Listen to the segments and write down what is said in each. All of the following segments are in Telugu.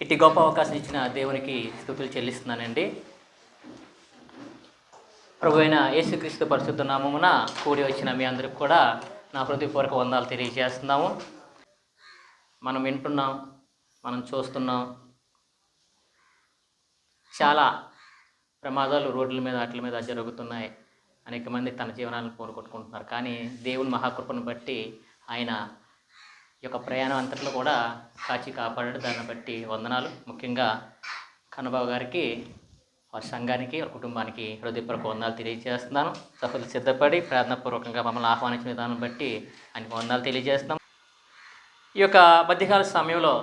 ఇటు గొప్ప అవకాశం ఇచ్చిన దేవునికి స్తుతులు చెల్లిస్తున్నానండి. ప్రభు అయిన యేసుక్రీస్తు పరిశుద్ధ నామమున కూడి వచ్చిన మీ అందరికి కూడా నా హృదయపూర్వక వందనాలు తెలియజేస్తున్నాము. మనం వింటున్నాం, మనం చూస్తున్నాం, చాలా ప్రమాదాలు రోడ్ల మీద వాటి మీద జరుగుతున్నాయి. అనేక మంది తన జీవనాలను కోరుకొట్టుకుంటున్నారు. కానీ దేవుని మహాకృపను బట్టి ఆయన యొక్క ప్రయాణం అంతట్లో కూడా కాచి కాపాడాడు. దాన్ని బట్టి వందనాలు. ముఖ్యంగా కన్నబాబు గారికి, వారి సంఘానికి, వారి కుటుంబానికి హృదయపూర్వక వందనాలు తెలియజేస్తున్నాను. సభలు సిద్ధపడి ప్రార్థనాపూర్వకంగా మమ్మల్ని ఆహ్వానించిన విధానం బట్టి ఆయనకు వందనాలు తెలియజేస్తున్నాం. ఈ యొక్క మధ్యకాల సమయంలో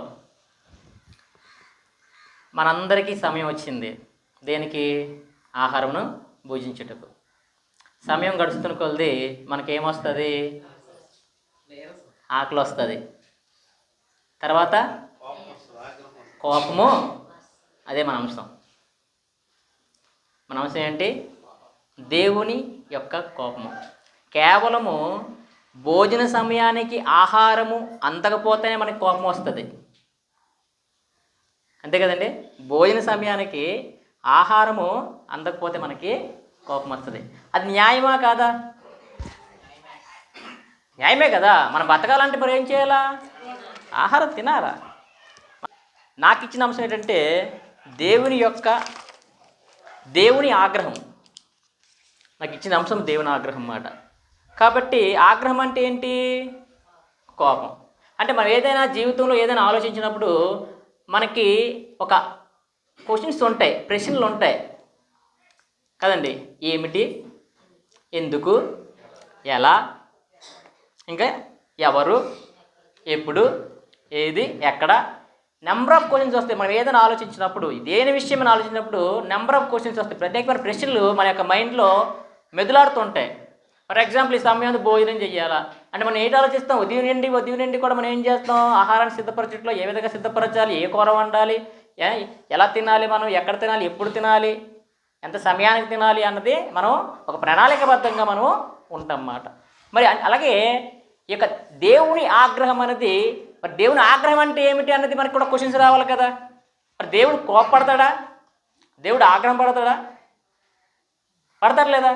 మనందరికీ సమయం వచ్చింది. దేనికి? ఆహారమును భుజించుటకు. సమయం గడుస్తున్న కొలది మనకేమొస్తుంది? ఆకలి వస్తుంది. తర్వాత కోపము. అదే మన అంశం. మన అంశం ఏంటి? దేవుని యొక్క కోపము. కేవలము భోజన సమయానికి ఆహారము అందకపోతేనే మనకి కోపం వస్తుంది. అంతే కదండి? భోజన సమయానికి ఆహారము అందకపోతే మనకి కోపం వస్తుంది. అది న్యాయమా కాదా? న్యాయమే కదా. మనం బతకాలంటే మరి ఏం చేయాలా? ఆహారం తినాలా. నాకు ఇచ్చిన అంశం ఏంటంటే దేవుని ఆగ్రహం. నాకు ఇచ్చిన అంశం దేవుని ఆగ్రహం అన్నమాట. కాబట్టి ఆగ్రహం అంటే ఏంటి? కోపం. అంటే మనం ఏదైనా జీవితంలో ఏదైనా ఆలోచించినప్పుడు మనకి ఒక క్వశ్చన్స్ ఉంటాయి, ప్రశ్నలు ఉంటాయి కదండి. ఏమిటి, ఎందుకు, ఎలా, ఇంకా ఎవరు, ఎప్పుడు, ఏది, ఎక్కడ, నెంబర్ ఆఫ్ క్వశ్చన్స్ వస్తాయి. మనం ఏదైనా ఆలోచించినప్పుడు, దేని విషయం ఆలోచించినప్పుడు నెంబర్ ఆఫ్ క్వశ్చన్స్ వస్తాయి. ప్రత్యేకమైన ప్రశ్నలు మన యొక్క మైండ్లో మెదులాడుతుంటాయి. ఫర్ ఎగ్జాంపుల్, ఈ సమయాన్ని భోజనం చేయాలా అంటే మనం ఏంటి ఆలోచిస్తాం? ఉదయం నుండి కూడా మనం ఏం చేస్తాం? ఆహారాన్ని సిద్ధపరచట్లో ఏ విధంగా సిద్ధపరచాలి, ఏ కూర వండాలి, ఎలా తినాలి, మనం ఎక్కడ తినాలి, ఎప్పుడు తినాలి, ఎంత సమయానికి తినాలి అన్నది మనం ఒక ప్రణాళికబద్ధంగా మనం ఉంటామన్నమాట. మరి అలాగే ఈ యొక్క దేవుని ఆగ్రహం అనేది, మరి దేవుని ఆగ్రహం అంటే ఏమిటి అన్నది మనకి కూడా క్వశ్చన్స్ రావాలి కదా. మరి దేవుడు కోపపడతాడా? దేవుడు ఆగ్రహం పడతాడా? పడతాడు లేదా?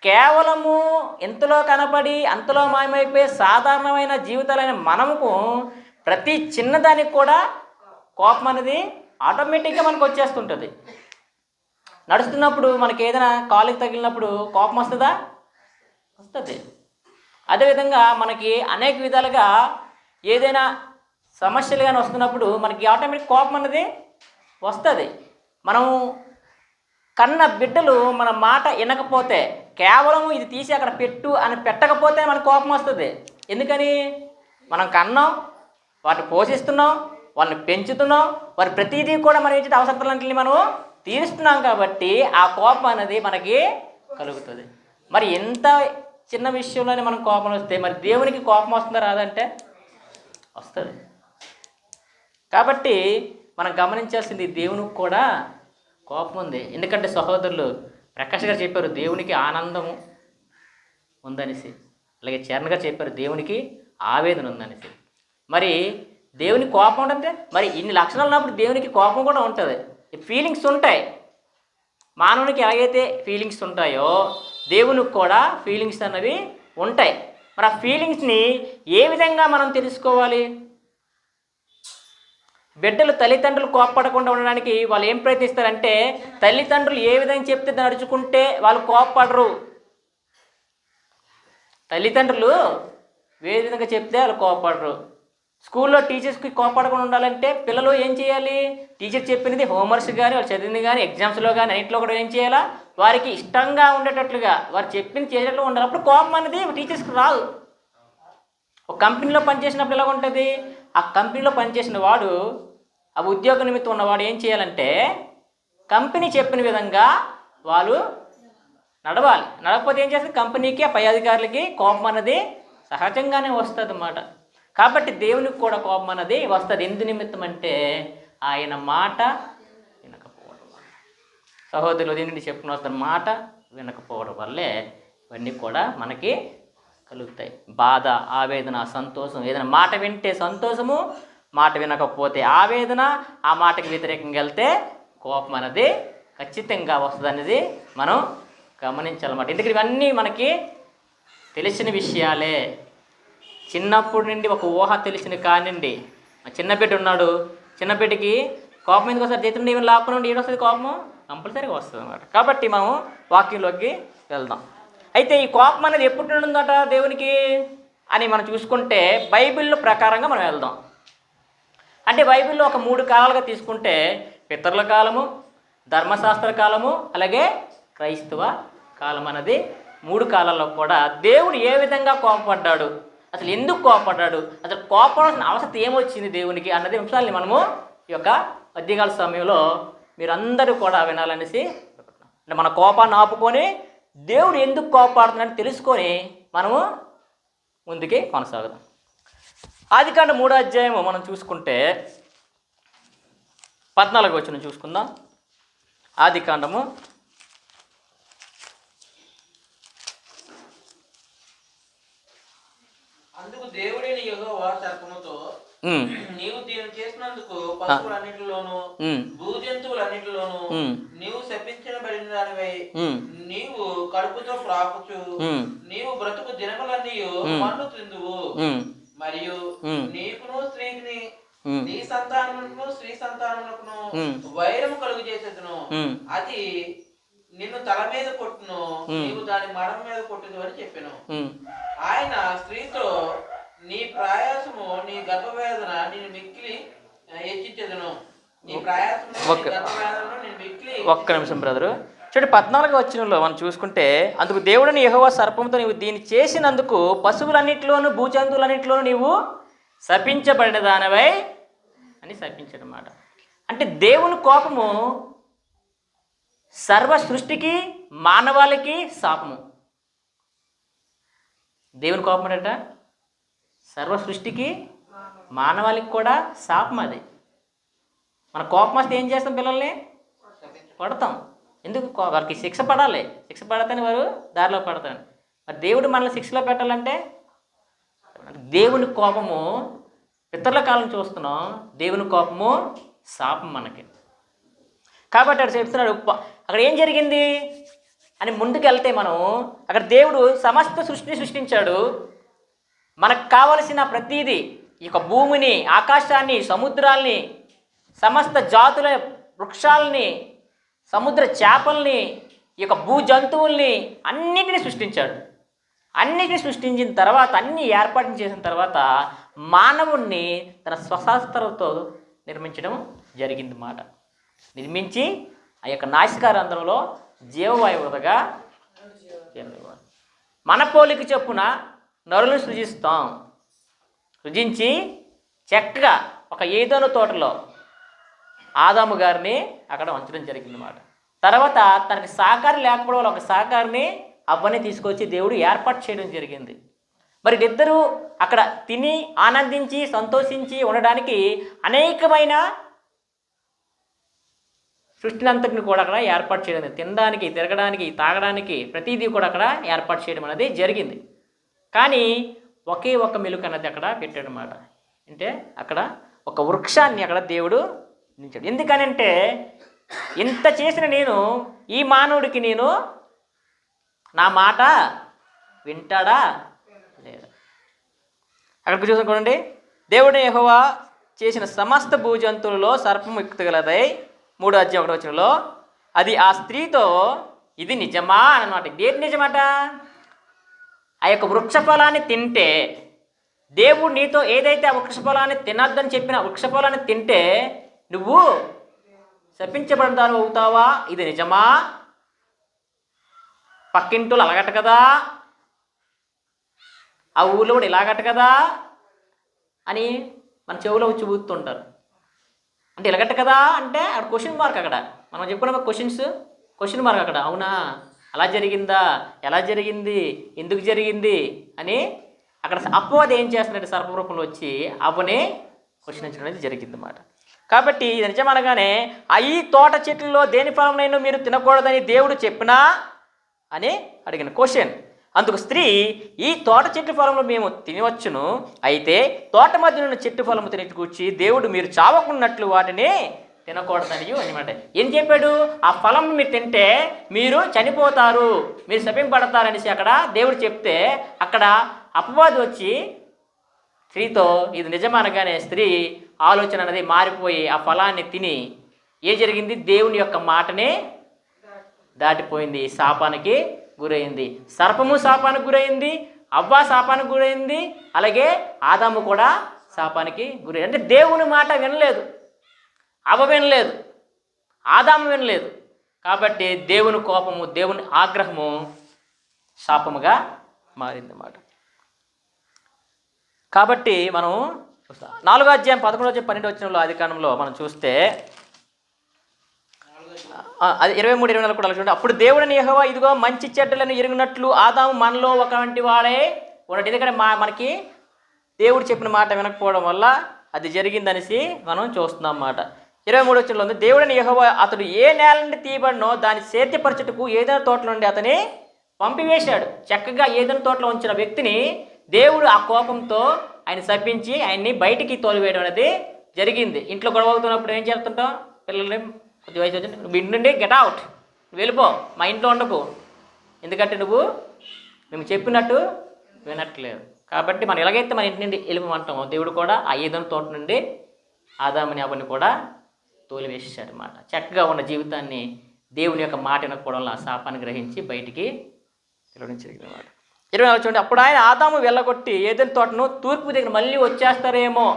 కేవలము ఎంతలో కనపడి అంతలో మాయమైపోయే సాధారణమైన జీవితాలైన మనముకు ప్రతి చిన్నదానికి కూడా కోపం అనేది ఆటోమేటిక్గా మనకు వచ్చేస్తుంటుంది. నడుస్తున్నప్పుడు మనకి ఏదైనా కాలుకి తగిలినప్పుడు కోపం వస్తుందా? వస్తుంది. అదేవిధంగా మనకి అనేక విధాలుగా ఏదైనా సమస్యలు కానీ వస్తున్నప్పుడు మనకి ఆటోమేటిక్ కోపం అనేది వస్తుంది. మనం కన్న బిడ్డలు మన మాట వినకపోతే, కేవలం ఇది తీసి అక్కడ పెట్టు అని పెట్టకపోతే మనకు కోపం వస్తుంది. ఎందుకని? మనం కన్నాం, వాటిని పోషిస్తున్నాం, వాళ్ళని పెంచుతున్నాం, వారి ప్రతిదీ కూడా మనం ఏంటి అవసరాలన్నింటినీ మనం తీరుస్తున్నాం. కాబట్టి ఆ కోపం అనేది మనకి కలుగుతుంది. మరి ఎంత చిన్న విషయంలోనే మనం కోపం వస్తే మరి దేవునికి కోపం వస్తుందా రాదంటే వస్తుంది. కాబట్టి మనం గమనించాల్సింది, దేవునికి కూడా కోపం ఉంది. ఎందుకంటే సహోదరులు ప్రకాష్ గారు చెప్పారు దేవునికి ఆనందము ఉందనేసి, అలాగే చరణ్ గారు చెప్పారు దేవునికి ఆవేదన ఉందనేసి. మరి దేవుని కోపం ఉంటే మరి ఇన్ని లక్షణాలు ఉన్నప్పుడు దేవునికి కోపం కూడా ఉంటుంది. ఫీలింగ్స్ ఉంటాయి. మానవునికి ఎలాగైతే ఫీలింగ్స్ ఉంటాయో దేవునికి కూడా ఫీలింగ్స్ అన్నవి ఉంటాయి. మరి ఆ ఫీలింగ్స్ని ఏ విధంగా మనం తెలుసుకోవాలి? బిడ్డలు తల్లిదండ్రులు కోపపడకుండా ఉండడానికి వాళ్ళు ఏం ప్రయత్నిస్తారంటే, తల్లిదండ్రులు ఏ విధంగా చెప్తే నడుచుకుంటే వాళ్ళు కోపపడరు. తల్లిదండ్రులు ఏ విధంగా చెప్తే వాళ్ళు కోపపడరు. స్కూల్లో టీచర్స్కి కోపపడకుండా ఉండాలంటే పిల్లలు ఏం చేయాలి? టీచర్ చెప్పినది హోంవర్క్స్ కానీ, వాళ్ళు చదివింది కానీ, ఎగ్జామ్స్లో కానీ అన్నింటిలో కూడా ఏం చేయాలా? వారికి ఇష్టంగా ఉండేటట్లుగా వారు చెప్పింది చేసేటట్లు ఉండాలి. అప్పుడు కోపం అనేది టీచర్స్కి రాదు. ఒక కంపెనీలో పనిచేసినప్పుడు ఎలా ఉంటుంది? ఆ కంపెనీలో పనిచేసిన వాడు, ఆ ఉద్యోగ నిమిత్తం ఉన్నవాడు ఏం చేయాలంటే కంపెనీ చెప్పిన విధంగా వాళ్ళు నడవాలి. నడకపోతే ఏం చేస్తుంది? కంపెనీకి, ఆ పై అధికారులకి కోపం అనేది సహజంగానే వస్తుంది అన్నమాట. కాబట్టి దేవునికి కూడా కోపం అనేది వస్తుంది. ఎందు నిమిత్తం అంటే ఆయన మాట వినకపోవడం వల్ల. సహోదరులు దీనిని చెప్పుకుని వస్తున్న మాట వినకపోవడం వల్లే ఇవన్నీ కూడా మనకి కలుగుతాయి. బాధ, ఆవేదన, సంతోషం. ఏదైనా మాట వింటే సంతోషము, మాట వినకపోతే ఆవేదన, ఆ మాటకి వ్యతిరేకంగా వెళ్తే కోపం అనేది ఖచ్చితంగా వస్తుంది అనేది మనం గమనించాలన్నమాట. ఎందుకంటే ఇవన్నీ మనకి తెలిసిన విషయాలే. చిన్నప్పటి నుండి ఒక ఊహ తెలిసిన కానివ్వండి, చిన్న బిడ్డ ఉన్నాడు, చిన్న బిడ్డకి కోపం ఎందుకు వస్తుంది? చేతి నుండి ఏమైనా లాక్కుని నుండి ఏడొస్తుంది కోపము? కంపల్సరీగా వస్తుంది అన్నమాట. కాబట్టి మనం వాక్యంలోకి వెళ్దాం. అయితే ఈ కోపం అనేది ఎప్పుడు నుండి ఉందట దేవునికి అని మనం చూసుకుంటే బైబిల్ ప్రకారంగా మనం వెళ్దాం. అంటే బైబిల్లో ఒక 3 కాలాలుగా తీసుకుంటే పితరుల కాలము, ధర్మశాస్త్ర కాలము, అలాగే క్రైస్తవ కాలం అనేది 3 కాలాల్లో కూడా దేవుడు ఏ విధంగా కోపపడ్డాడు, అసలు ఎందుకు కోపపడ్డాడు, అసలు కోపడాల్సిన అవసరం ఏమొచ్చింది దేవునికి అన్నది అంశాలని మనము ఈ యొక్క మధ్యకాల సమయంలో మీరందరూ కూడా వినాలనేసి అంటే మన కోపాన్ని ఆపుకొని దేవుడు ఎందుకు కోపడుతున్నాడని తెలుసుకొని మనము ముందుకి కొనసాగుదాం. ఆదికాండం 3వ అధ్యాయము మనం చూసుకుంటే 14వ వచనం చూసుకుందాం. ఆదికాండము అందుకు దేవుడైన యెహోవా సర్పముతో, నీవు దీన్ని చేసినందుకు పశువులన్నిటిలోను భూజంతువులన్నిటిలోను నీవు శపించబడిన దానివై నీవు కడుపుతో ప్రాకుచు నీవు బ్రతుకు దినములన్నీ మన్ను తిందువు. మరియు నీకును స్త్రీని నీ సంతానమునకును స్త్రీ సంతానమునకును వైరము కలుగు చేసేదను. అది నిన్ను తల మీద కొట్టును, నీవు దాని మడం మీద కొట్టుదు అని చెప్పాను. ఆయన స్త్రీతో, నీ ప్రయాసము నీ గర్భవేదన నేను మిక్కిలి హెచ్చించెదను. నీ ప్రయాసము నీ గర్భవేదనను నేను మిక్కిలి. ఒక్క నిమిషం బ్రదరు. చూడండి 14వ వచనంలో మనం చూసుకుంటే, అందుకు దేవుడిని యెహోవా సర్పంతో నీవు దీన్ని చేసినందుకు పశువులన్నింటిలోనూ భూజంతువులన్నింటిలోనూ నీవు శపించబడిన దానివై అని శపించడమాట. అంటే దేవుని కోపము సర్వ సృష్టికి మానవాళికి శాపము. దేవుని కోపం అంట సర్వ సృష్టికి మానవాళికి కూడా శాపం. అది మన కోపం వస్తే ఏం చేస్తాం? పిల్లల్ని కొడతాం. ఎందుకు? వారికి శిక్ష పడాలి. శిక్ష పడతానే వారు దారిలో పడతాను. మరి దేవుడు మనల్ని శిక్షలో పెట్టాలంటే దేవుని కోపము పితరుల కాలం చూస్తున్నాం, దేవుని కోపము శాపం మనకి. కాబట్టి అక్కడ చెప్తున్నాడు అక్కడ ఏం జరిగింది అని ముందుకు వెళ్తే మనం అక్కడ దేవుడు సమస్త సృష్టిని సృష్టించాడు. మనకు కావలసిన ప్రతీది, ఈ యొక్క భూమిని, ఆకాశాన్ని, సముద్రాల్ని, సమస్త జాతుల వృక్షాలని, సముద్ర చేపల్ని, ఈ యొక్క భూ జంతువుల్ని అన్నిటినీ సృష్టించాడు. అన్నిటినీ సృష్టించిన తర్వాత, అన్ని ఏర్పాటు చేసిన తర్వాత మానవుణ్ణి తన స్వశాస్త్రంతో నిర్మించడం జరిగింది మాట. నిర్మించి ఆ యొక్క నాసికారంధ్రంలో జీవవాయువుగా మన పోలిక చొప్పున నరులను సృజిస్తాం. సృజించి చక్కగా ఒక ఏదోను తోటలో ఆదాము గారిని అక్కడ ఉంచడం జరిగిందన్నమాట. తర్వాత తనకి సహకారం లేకపోవడం వల్ల ఒక సహకారిని అవ్వని తీసుకొచ్చి దేవుడు ఏర్పాటు చేయడం జరిగింది. మరి ఇద్దరూ అక్కడ తిని ఆనందించి సంతోషించి ఉండడానికి అనేకమైన సృష్టిని అంతటిని కూడా అక్కడ ఏర్పాటు చేయడం, తినడానికి, తిరగడానికి, తాగడానికి ప్రతిదీ కూడా అక్కడ ఏర్పాటు చేయడం అనేది జరిగింది. కానీ ఒకే ఒక మెలుకు అన్నది అక్కడ పెట్టాడు అన్నమాట. అంటే అక్కడ ఒక వృక్షాన్ని అక్కడ దేవుడు నిలిచాడు. ఎందుకనంటే ఇంత చేసిన నేను, ఈ మానవుడికి నేను నా మాట వింటాడా లేదా? అక్కడికి చూసుకోండి. దేవుడు యెహోవా చేసిన సమస్త భూజంతువులలో సర్పము ఎక్కుతగలదై 3వ అధ్యాయం 1వ వచనంలో అది ఆ స్త్రీతో ఇది నిజమా అన్నమాట. ఏంటి నిజమాట? ఆ యొక్క వృక్షఫలాన్ని తింటే, దేవుడు నీతో ఏదైతే ఆ వృక్షఫలాన్ని తినద్దని చెప్పిన వృక్షఫలాన్ని తింటే నువ్వు శపించబడతాను అవుతావా? ఇది నిజమా? పక్కింటోళ్ళు అలాగట కదా, ఆ ఊళ్ళో కూడా ఇలాగట కదా అని మన చెవులో వచ్చి ఊతుంటారు. అంటే ఇలాగట్ట కదా అంటే అక్కడ క్వశ్చన్ మార్క్. అక్కడ మనం చెప్పుకున్న క్వశ్చన్ మార్క్ అక్కడ. అవునా, అలా జరిగిందా, ఎలా జరిగింది, ఎందుకు జరిగింది అని అక్కడ అపవాది ఏం చేస్తున్నట్టు సర్పరూపంలో వచ్చి అవ్వని క్వశ్చన్ అనేది జరిగింది అన్నమాట. కాబట్టి ఇది నిజమనగానే ఈ తోట చెట్లలో దేని ఫలంనైనా మీరు తినకూడదని దేవుడు చెప్పినా అని అడిగిన క్వశ్చన్. అందుకు స్త్రీ, ఈ తోట చెట్టు ఫలములు మేము తినవచ్చును, అయితే తోట మధ్య ఉన్న చెట్టు ఫలము తిని కూర్చి దేవుడు మీరు చావకున్నట్లు వాటిని తినకూడదని అనమాట. ఏం చెప్పాడు? ఆ ఫలం మీరు తింటే మీరు చనిపోతారు, మీరు శపింపడతారనేసి అక్కడ దేవుడు చెప్తే, అక్కడ అపవాది వచ్చి స్త్రీతో ఇది నిజమనగానే స్త్రీ ఆలోచన అనేది మారిపోయి ఆ ఫలాన్ని తిని ఏం జరిగింది? దేవుని యొక్క మాటనే దాటిపోయింది, శాపానికి గురైంది. సర్పము శాపానికి గురైంది, అవ్వ శాపానికి గురైంది, అలాగే ఆదాము కూడా శాపానికి గురైంది. అంటే దేవుని మాట వినలేదు, అవ్వ వినలేదు, ఆదాము వినలేదు. కాబట్టి దేవుని కోపము, దేవుని ఆగ్రహము శాపముగా మారిందన్నమాట. కాబట్టి మనం 4వ అధ్యాయం 11 12 వచనంలో ఆదికాండంలో మనం చూస్తే అది 23 24 కూడా చూడండి. అప్పుడు దేవుడని యెహోవా, ఇదిగో మంచి చెడ్డలను ఎరిగినట్లు ఆదాము మనలో ఒకవంటి వాడే ఉన్నాడు. ఎందుకంటే మనకి దేవుడు చెప్పిన మాట వినకపోవడం వల్ల అది జరిగిందనేసి మనం చూస్తున్నాం అన్నమాట. 23 వచనంలో ఉంది, దేవుడని యెహోవా అతడు ఏ నేల నుండి తీయబడినో దాన్ని సేద్యపరచుటకు ఏదైనా తోటల నుండి అతని పంపివేశాడు. చక్కగా ఏదైనా తోటలో ఉంచిన వ్యక్తిని దేవుడు ఆ కోపంతో ఆయన శపించి ఆయన్ని బయటికి తోలివేయడం అనేది జరిగింది. ఇంట్లో గొడవ అవుతున్నప్పుడు ఏం చేస్తుంటాం? పిల్లల్ని కొద్ది వయసు వచ్చి, నువ్వు ఇంటి నుండి గెట్ అవుట్, నువ్వు వెళ్ళిపో, మా ఇంట్లో ఉండకు, ఎందుకంటే నువ్వు మేము చెప్పినట్టు వినట్లేదు. కాబట్టి మనం ఎలాగైతే మన ఇంటి నుండి వెళ్ళిపోమంటామో, దేవుడు కూడా ఆ ఏదైనా తోట నుండి ఆదాముని అవ్వని కూడా తోలివేసేసాడు అన్నమాట. చక్కగా ఉన్న జీవితాన్ని దేవుని యొక్క మాట వినకపోవడంలో ఆ శాపాన్ని గ్రహించి బయటికి తెలియజేయమాట. 24 చూడండి, అప్పుడు ఆయన ఆదాము వెళ్ళగొట్టి ఏదైనా తోటను తూర్పు దగ్గర మళ్ళీ వచ్చేస్తారేమో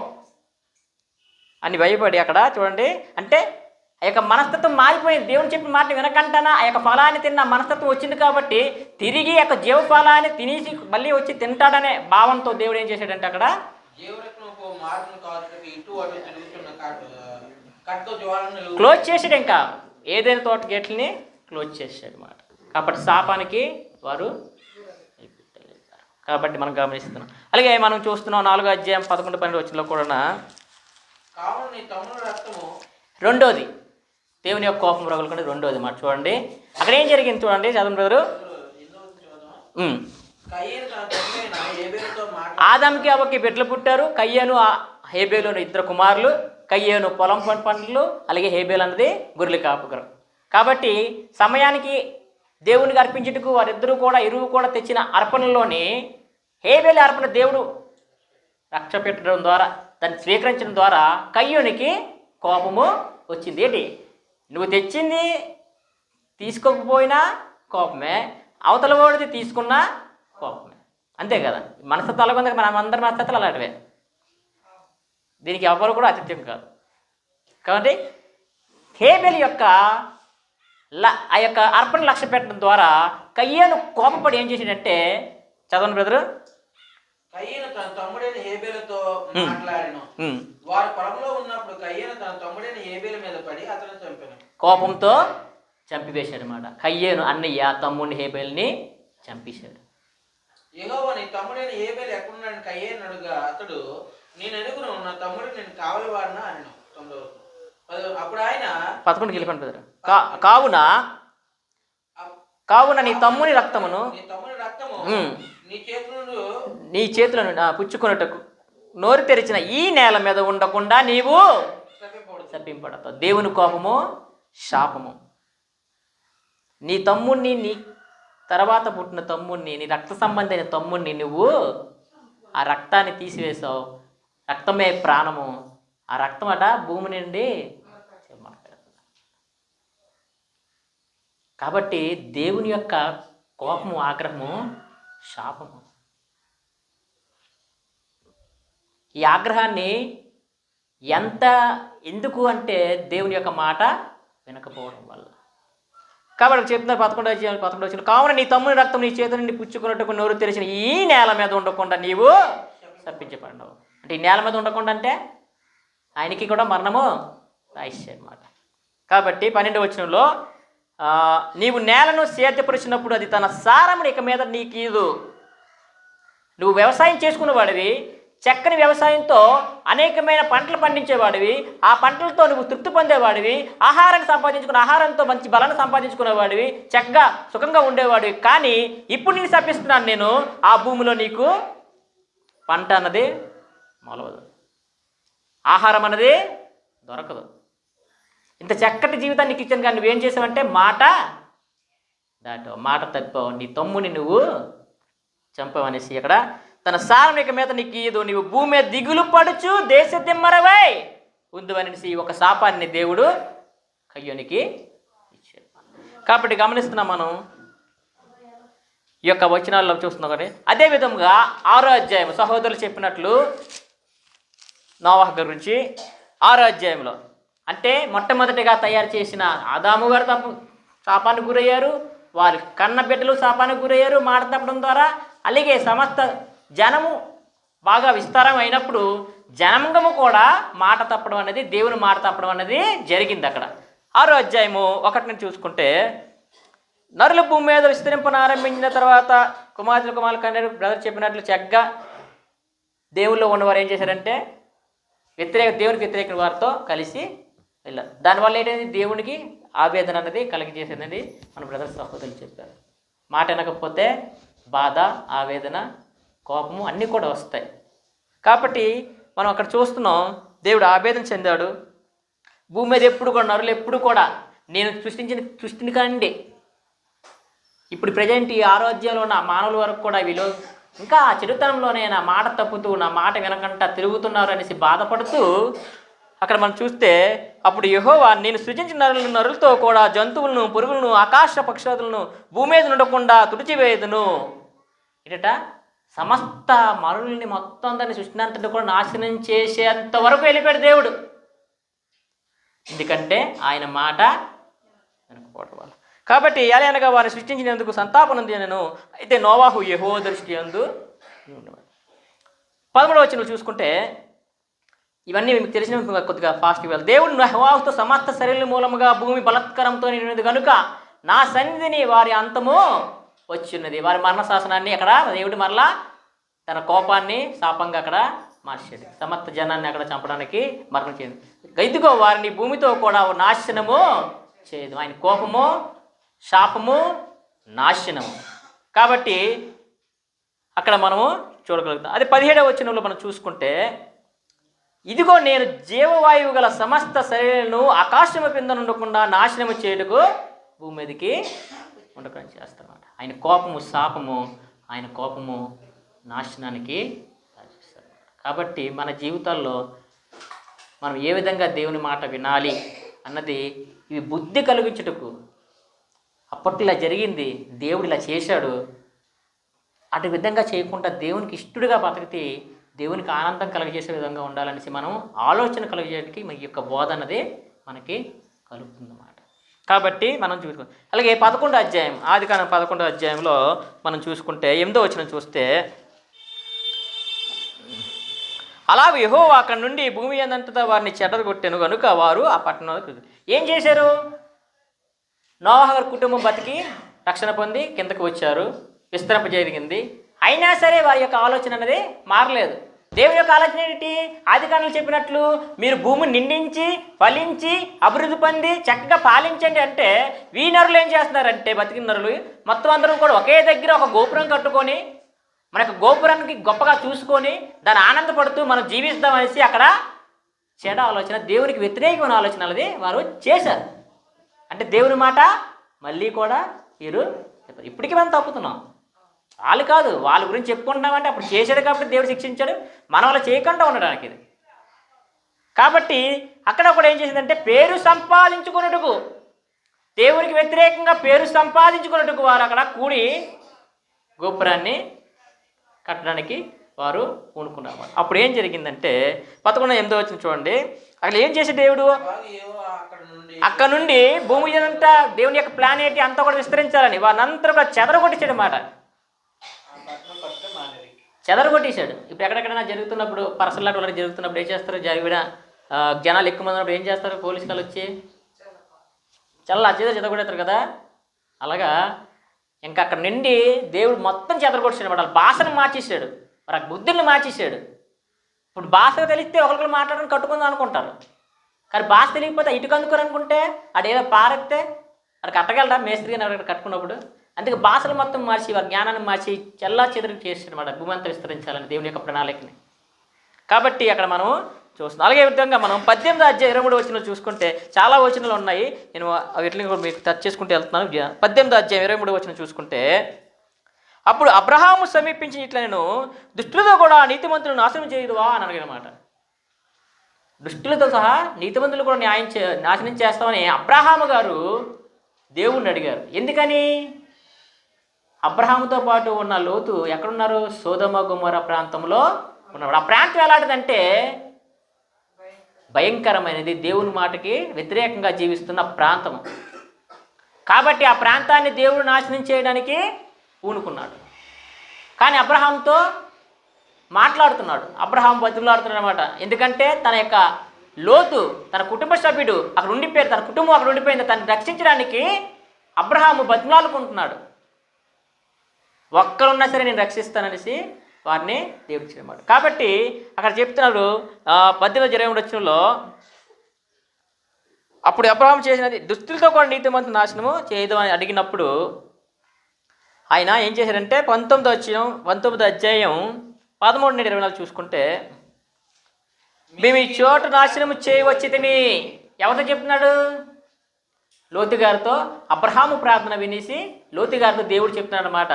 అని భయపడి అక్కడ చూడండి, అంటే ఆ యొక్క మనస్తత్వం మారిపోయింది. దేవుని చెప్పిన మాట వినకంటనా ఆ యొక్క ఫలాన్ని తిన్న మనస్తత్వం వచ్చింది కాబట్టి తిరిగి ఆ యొక్క జీవ ఫలాన్ని తినేసి మళ్ళీ వచ్చి తింటాడనే భావంతో దేవుడు ఏం చేశాడంటే అక్కడ క్లోజ్ చేసాడు. ఇంకా ఏదైనా తోట గేట్లని క్లోజ్ చేసాడు అన్నమాట. కాబట్టి శాపానికి వారు కాబట్టి మనం గమనిస్తున్నాం. అలాగే మనం చూస్తున్నాం 4వ అధ్యాయం 11 12 వచనంలో కూడా రెండోది దేవుని యొక్క కోపం రగులుకుంటే రెండోది మాట చూడండి. అక్కడ ఏం జరిగింది చూడండి, చదవండి బ్రదరు. ఆదాముకి అవ్వకి బిడ్డలు పుట్టారు. కయ్యను హేబేలు 2 కుమారులు. కయ్యను పొలం పనులు, అలాగే హేబేలు అన్నది గొర్రెలు కాపుకరం. కాబట్టి సమయానికి దేవునికి అర్పించుటకు వారిద్దరూ కూడా ఇరువు కూడా తెచ్చిన అర్పణలోని హేబేలు అర్పణ దేవుడు రక్ష పెట్టడం ద్వారా, దాన్ని స్వీకరించడం ద్వారా కయ్యూనికి కోపము వచ్చింది. ఏంటి? నువ్వు తెచ్చింది తీసుకోకపోయినా కోపమే, అవతల వాడిది తీసుకున్నా కోపమే, అంతే కదా. మనస్తత్వం అలాగే మన అందరి మనస్తత్వాలు అలాంటివే, దీనికి ఎవరు కూడా అతిథ్యం కాదు. కాబట్టి హేబేలు యొక్క ఆ యొక్క అర్పణ లక్ష్య పెట్టడం ద్వారా కయ్యను కోపపడి ఏం చేసాడంటే, చదవండి బ్రదరు. కయ్యను తన తమ్ముడైన హేబేలుతో మాట్లాడాను. వారు పొలంలో ఉన్నప్పుడు కయ్యను తన తమ్ముడైన హేబేలు మీద పడి అతను చంపాను. కోపంతో చంపివేశాడు అన్నమాట. కయ్యను అన్నయ్య తమ్ముడిని హేబేలుని చంపేశాడు. యెహోవా నీ తమ్ముడైన హేబేలు ఎక్కడున్నాడని కయ్యను అడుగా, అతడు నేను ఎరుగును, నా తమ్ముడు నేను కావలి వాడినా అని. అప్పుడు ఆయన 11కి వెళ్ళిపోండి బ్రదరు. కావున నీ తమ్ముని రక్తమును నీ చేతులను పుచ్చుకొనుటకు నోరు తెరిచిన ఈ నేల మీద ఉండకుండా నీవు శపింపడతావు. దేవుని కోపము శాపము. నీ తమ్ముణ్ణి, నీ తర్వాత పుట్టిన తమ్ముణ్ణి, నీ రక్త సంబంధమైన తమ్ముణ్ణి నువ్వు ఆ రక్తాన్ని తీసివేసావు. రక్తమే ప్రాణము. ఆ రక్తం అట భూమి నుండి కాబట్టి దేవుని యొక్క కోపము, ఆగ్రహము, శాపము. ఈ ఆగ్రహాన్ని ఎందుకు అంటే దేవుని యొక్క మాట వినకపోవడం వల్ల. కాబట్టి చెప్తున్నారు 11 వచ్చిన, కావున నీ తమ్ముని రక్తం నీ చేతుల నుండి పుచ్చుకున్నట్టుకు నోరు తెరిచిన ఈ నేల మీద ఉండకుండా నీవు తప్పించబడినావు. అంటే ఈ నేల మీద ఉండకుండా అంటే ఆయనకి కూడా మరణము రాయిస్తాయి అన్నమాట. కాబట్టి 12వ వచనంలో నీవు నేలను సేద్యపరిచినప్పుడు అది తన సారమును ఇక మీద నీకు ఇదు. నువ్వు వ్యవసాయం చేసుకున్న వాడివి, చక్కని వ్యవసాయంతో అనేకమైన పంటలు పండించేవాడివి, ఆ పంటలతో నువ్వు తృప్తి పొందేవాడివి, ఆహారాన్ని సంపాదించుకున్న ఆహారంతో మంచి బలాన్ని సంపాదించుకునేవాడివి, చక్కగా సుఖంగా ఉండేవాడివి. కానీ ఇప్పుడు నేను శపిస్తున్నాను, నేను ఆ భూమిలో నీకు పంట అన్నది మొలవదు, ఆహారం అన్నది దొరకదు. ఇంత చక్కటి జీవితాన్ని నీకు ఇచ్చాను కానీ నువ్వేం చేసావంటే మాట దాటావు, మాట తప్పావు, నీ తమ్ముని నువ్వు చంపావు అనేసి ఇక్కడ తన సారమిక మీద నీకు ఇయ్యదు, నీవు భూమి మీద దిగులు పడుచు దేశ దిమ్మరవై ఉందు అనేసి ఒక శాపాన్ని దేవుడు కయ్యోనికి ఇచ్చాడు. కాబట్టి గమనిస్తున్నాం మనం ఈ యొక్క వచనాల్లో చూస్తున్నాం కానీ అదే విధంగా 6వ అధ్యాయం సహోదరులు చెప్పినట్లు నోవాహు గురించి 6వ అధ్యాయంలో అంటే మొట్టమొదటిగా తయారు చేసిన ఆదాము గారు శాపానికి గురయ్యారు, వారి కన్న బిడ్డలు శాపానికి గురయ్యారు మాట తప్పడం ద్వారా. అలాగే సమస్త జనము బాగా విస్తారం అయినప్పుడు జనాంగము కూడా మాట తప్పడం అనేది, దేవుని మాట తప్పడం అనేది జరిగింది. అక్కడ 6వ అధ్యాయము 1 నుంచి చూసుకుంటే నరుల భూమి మీద విస్తరింపను ఆరంభించిన తర్వాత కుమారులు కన్నారు. బ్రదర్ చెప్పినట్లు చక్కగా దేవుల్లో ఉన్నవారు ఏం చేశారంటే దేవునికి వ్యతిరేక వారితో కలిసి వెళ్ళారు. దానివల్ల ఏంటంటే దేవునికి ఆవేదన అనేది కలిగజేసేదని మన బ్రదర్ సహోదరులు చెప్పారు. మాట వినకపోతే బాధ, ఆవేదన, కోపము అన్నీ కూడా వస్తాయి. కాబట్టి మనం అక్కడ చూస్తున్నాం దేవుడు ఆవేదన చెందాడు. భూమి మీద ఎప్పుడు కూడా నరులు ఎప్పుడు కూడా నేను సృష్టిని కండి ఇప్పుడు ప్రజెంట్ ఈ ఆరోగ్యంలో ఉన్న మానవుల వరకు కూడా వీళ్ళు ఇంకా ఆ చెడుతనంలోనే నా మాట తప్పుతూ నా మాట వినకుండా తిరుగుతున్నారు అనేసి బాధపడుతూ అక్కడ మనం చూస్తే అప్పుడు యెహోవా నేను సృజించిన నరులతో కూడా జంతువులను, పురుగులను, ఆకాశ పక్షులను భూమి మీద ఉండకుండా తుడిచివేయదును. ఏంటట సమస్త మరుల్ని మొత్తం దాన్ని సృష్టినంతటి కూడా నాశనం చేసేంత వరకు వెళ్ళిపోయాడు దేవుడు. ఎందుకంటే ఆయన మాట వినకపోవడం వల్ల. కాబట్టి ఎలాగనగా వారిని సృష్టించినందుకు సంతాపం నేను అయితే నోవాహు యెహోవా దృష్టి యందు 13వ వచనం చూసుకుంటే ఇవన్నీ మీకు తెలిసిన కొద్దిగా ఫాస్ట్ ఇవ్వాలి. దేవుడు నోవాహుతో సమస్త శరీరం మూలముగా భూమి బలత్కరంతో నిండినది కనుక నా సన్నిధిని వారి అంతము వచ్చిన్నది. వారి మరణ శాసనాన్ని అక్కడ దేవుడు మరలా తన కోపాన్ని శాపంగా అక్కడ మార్చాడు. సమస్త జనాన్ని అక్కడ చంపడానికి మరణం చేయదు. ఇదిగో వారిని భూమితో కూడా నాశనము చేయదు. ఆయన కోపము, శాపము, నాశనము. కాబట్టి అక్కడ మనము చూడగలుగుతాం. అది 17వ వచనంలో మనం చూసుకుంటే ఇదిగో నేను జీవవాయువు గల సమస్త శరీరాలను ఆకాశము కింద ఉండకుండా నాశనము చేయుటకు భూమి మీదకి ఉండకుండా చేస్తారన్నమాట. ఆయన కోపము, శాపము, ఆయన కోపము నాశనానికి రాజేస్తారు. కాబట్టి మన జీవితాల్లో మనం ఏ విధంగా దేవుని మాట వినాలి అన్నది ఇవి బుద్ధి కలిగించుటకు. అప్పట్లో ఇలా జరిగింది, దేవుడు ఇలా చేశాడు, అటు విధంగా చేయకుండా దేవునికి ఇష్టడుగా బతికితే దేవునికి ఆనందం కలుగజేసే విధంగా ఉండాలనేసి మనం ఆలోచన కలుగజేయడానికి మన యొక్క బోధ అన్నది మనకి కలుగుతుందన్నమాట. కాబట్టి మనం చూసుకో. అలాగే 11వ అధ్యాయం ఆదికాండం 11వ అధ్యాయంలో మనం చూసుకుంటే 8వ వచనం చూస్తే అలాగే యెహోవా అక్కడి నుండి భూమి అందంతటా వారిని చెదరగొట్టెను కనుక వారు ఆ పట్టణంలో ఏం చేశారు? నోవాహు గారి కుటుంబం బతికి రక్షణ పొంది కిందకు వచ్చారు, విస్తరింప జరిగింది. అయినా సరే వారి యొక్క ఆలోచన అనేది మారలేదు. దేవుని యొక్క ఆలోచన ఏంటి? ఆదికాండంలో చెప్పినట్లు మీరు భూమిని నిండించి ఫలించి అభివృద్ధి పొంది చక్కగా పాలించండి అంటే ఈ నరులు ఏం చేస్తున్నారంటే బతికిన నరులు మొత్తం అందరూ కూడా ఒకే దగ్గర ఒక గోపురం కట్టుకొని మన యొక్క గోపురానికి గొప్పగా చూసుకొని దాన్ని ఆనందపడుతూ మనం జీవిస్తాం అనేసి అక్కడ చెడ ఆలోచన, దేవునికి వ్యతిరేకమైన ఆలోచన అనేది వారు చేశారు. అంటే దేవుని మాట మళ్ళీ కూడా వీరు ఇప్పటికీ మనం తప్పుతున్నాం. వాళ్ళు కాదు, వాళ్ళ గురించి చెప్పుకుంటున్నామంటే అప్పుడు చేశాడు కాబట్టి దేవుడు శిక్షించాడు, మనం అలా చేయకుండా ఉండడానికి ఇది. కాబట్టి అక్కడ కూడా ఏం చేసిందంటే పేరు సంపాదించుకున్నట్టుకు, దేవునికి వ్యతిరేకంగా పేరు సంపాదించుకున్నట్టుకు వారు అక్కడ కూడి గోపురాన్ని కట్టడానికి వారు పూనుకున్నారు. అప్పుడు ఏం జరిగిందంటే 11:8 వచ్చిన చూడండి, అక్కడ ఏం చేసే దేవుడు అక్కడ నుండి భూమి అంతా దేవుని యొక్క ప్లాన్ ఏంటి అంతా కూడా విస్తరించాలని వారినంతా కూడా చెదరగొట్టేసాడు అన్నమాట. చెదరగొట్టేశాడు. ఇప్పుడు ఎక్కడెక్కడైనా జరుగుతున్నప్పుడు పర్సనల్ వాళ్ళకి జరుగుతున్నప్పుడు ఏం చేస్తారు? జరిగిన జనాలు ఎక్కువ మంది ఉన్నప్పుడు ఏం చేస్తారు? పోలీసు వాళ్ళు వచ్చి చెదరగొడతారు కదా. అలాగా ఇంకా అక్కడ నుండి దేవుడు మొత్తం చెదరగొట్టేసాడు అన్నమాట. వాళ్ళ భాషను మార్చేసాడు, వారి బుద్ధుల్ని మార్చేసాడు. ఇప్పుడు భాష తెలిస్తే ఒకరికి మాట్లాడడం కట్టుకుందాం అనుకుంటారు, కానీ భాష తెలియకపోతే ఇటుక అందుకోరు అనుకుంటే అడేదో పారెత్తే అక్కడ కట్టగలరా మేస్త్రి అని అక్కడ కట్టుకున్నప్పుడు. అందుకే భాషలు మొత్తం మార్చి వారి జ్ఞానాన్ని మార్చి చెల్లా చెదరికి చేసినమాట భూమంతా విస్తరించాలని దేవుని యొక్క ప్రణాళికని. కాబట్టి అక్కడ మనం చూస్తున్నాం. అలాగే విధంగా మనం 18వ అధ్యాయం 23వ వచనం చూసుకుంటే చాలా వచనాలు ఉన్నాయి, నేను వీటిని కూడా మీకు టచ్ చేసుకుంటూ వెళ్తున్నాను. 18వ అధ్యాయం 23వ వచనం చూసుకుంటే, అప్పుడు అబ్రహాము సమీపించి ఇట్లా, నేను దుష్టులతో కూడా నీతిమంతులను నాశనం చేయదువా అని అడిగినమాట. దుష్టులతో సహా నీతిమంతులు కూడా నాశనం చేస్తామని అబ్రహాము గారు దేవుణ్ణి అడిగారు. ఎందుకని? అబ్రహాముతో పాటు ఉన్న లోతు ఎక్కడున్నారు? సోదొమ గొమొర్రా ప్రాంతంలో ఉన్నవాడు. ఆ ప్రాంతం ఎలాంటిదంటే భయంకరమైనది, దేవుని మాటకి వ్యతిరేకంగా జీవిస్తున్న ప్రాంతం. కాబట్టి ఆ ప్రాంతాన్ని దేవుడు నాశనం చేయడానికి పూనుకున్నాడు. కానీ అబ్రహాంతో మాట్లాడుతున్నాడు, అబ్రహాం బతిలాడుతున్నాడు అనమాట. ఎందుకంటే తన యొక్క లోతు, తన కుటుంబ సభ్యుడు అక్కడ ఉండిపోయారు, తన కుటుంబం అక్కడ ఉండిపోయింది, తను రక్షించడానికి అబ్రహాము బతిలాడుకుంటున్నాడు. ఒక్కరున్నా సరే నేను రక్షిస్తాననేసి వారిని దేవుడు చేయమాట. కాబట్టి అక్కడ చెప్తున్నారు 18వ వచనంలో, అప్పుడు అబ్రహాం చేసినది దుస్తులతో కూడా నీతిమంతుల నాశనము చేయదు అని అడిగినప్పుడు ఆయన ఏం చేశారంటే 19వ అధ్యాయం 13-24 చూసుకుంటే, మేము ఈ చోటు నాశనము చేయవచ్చితిమి. ఎవరితో చెప్తున్నాడు? లోతు గారితో. అబ్రహాము ప్రార్థన వినేసి లోతు గారితో దేవుడు చెప్తున్నాడు అనమాట,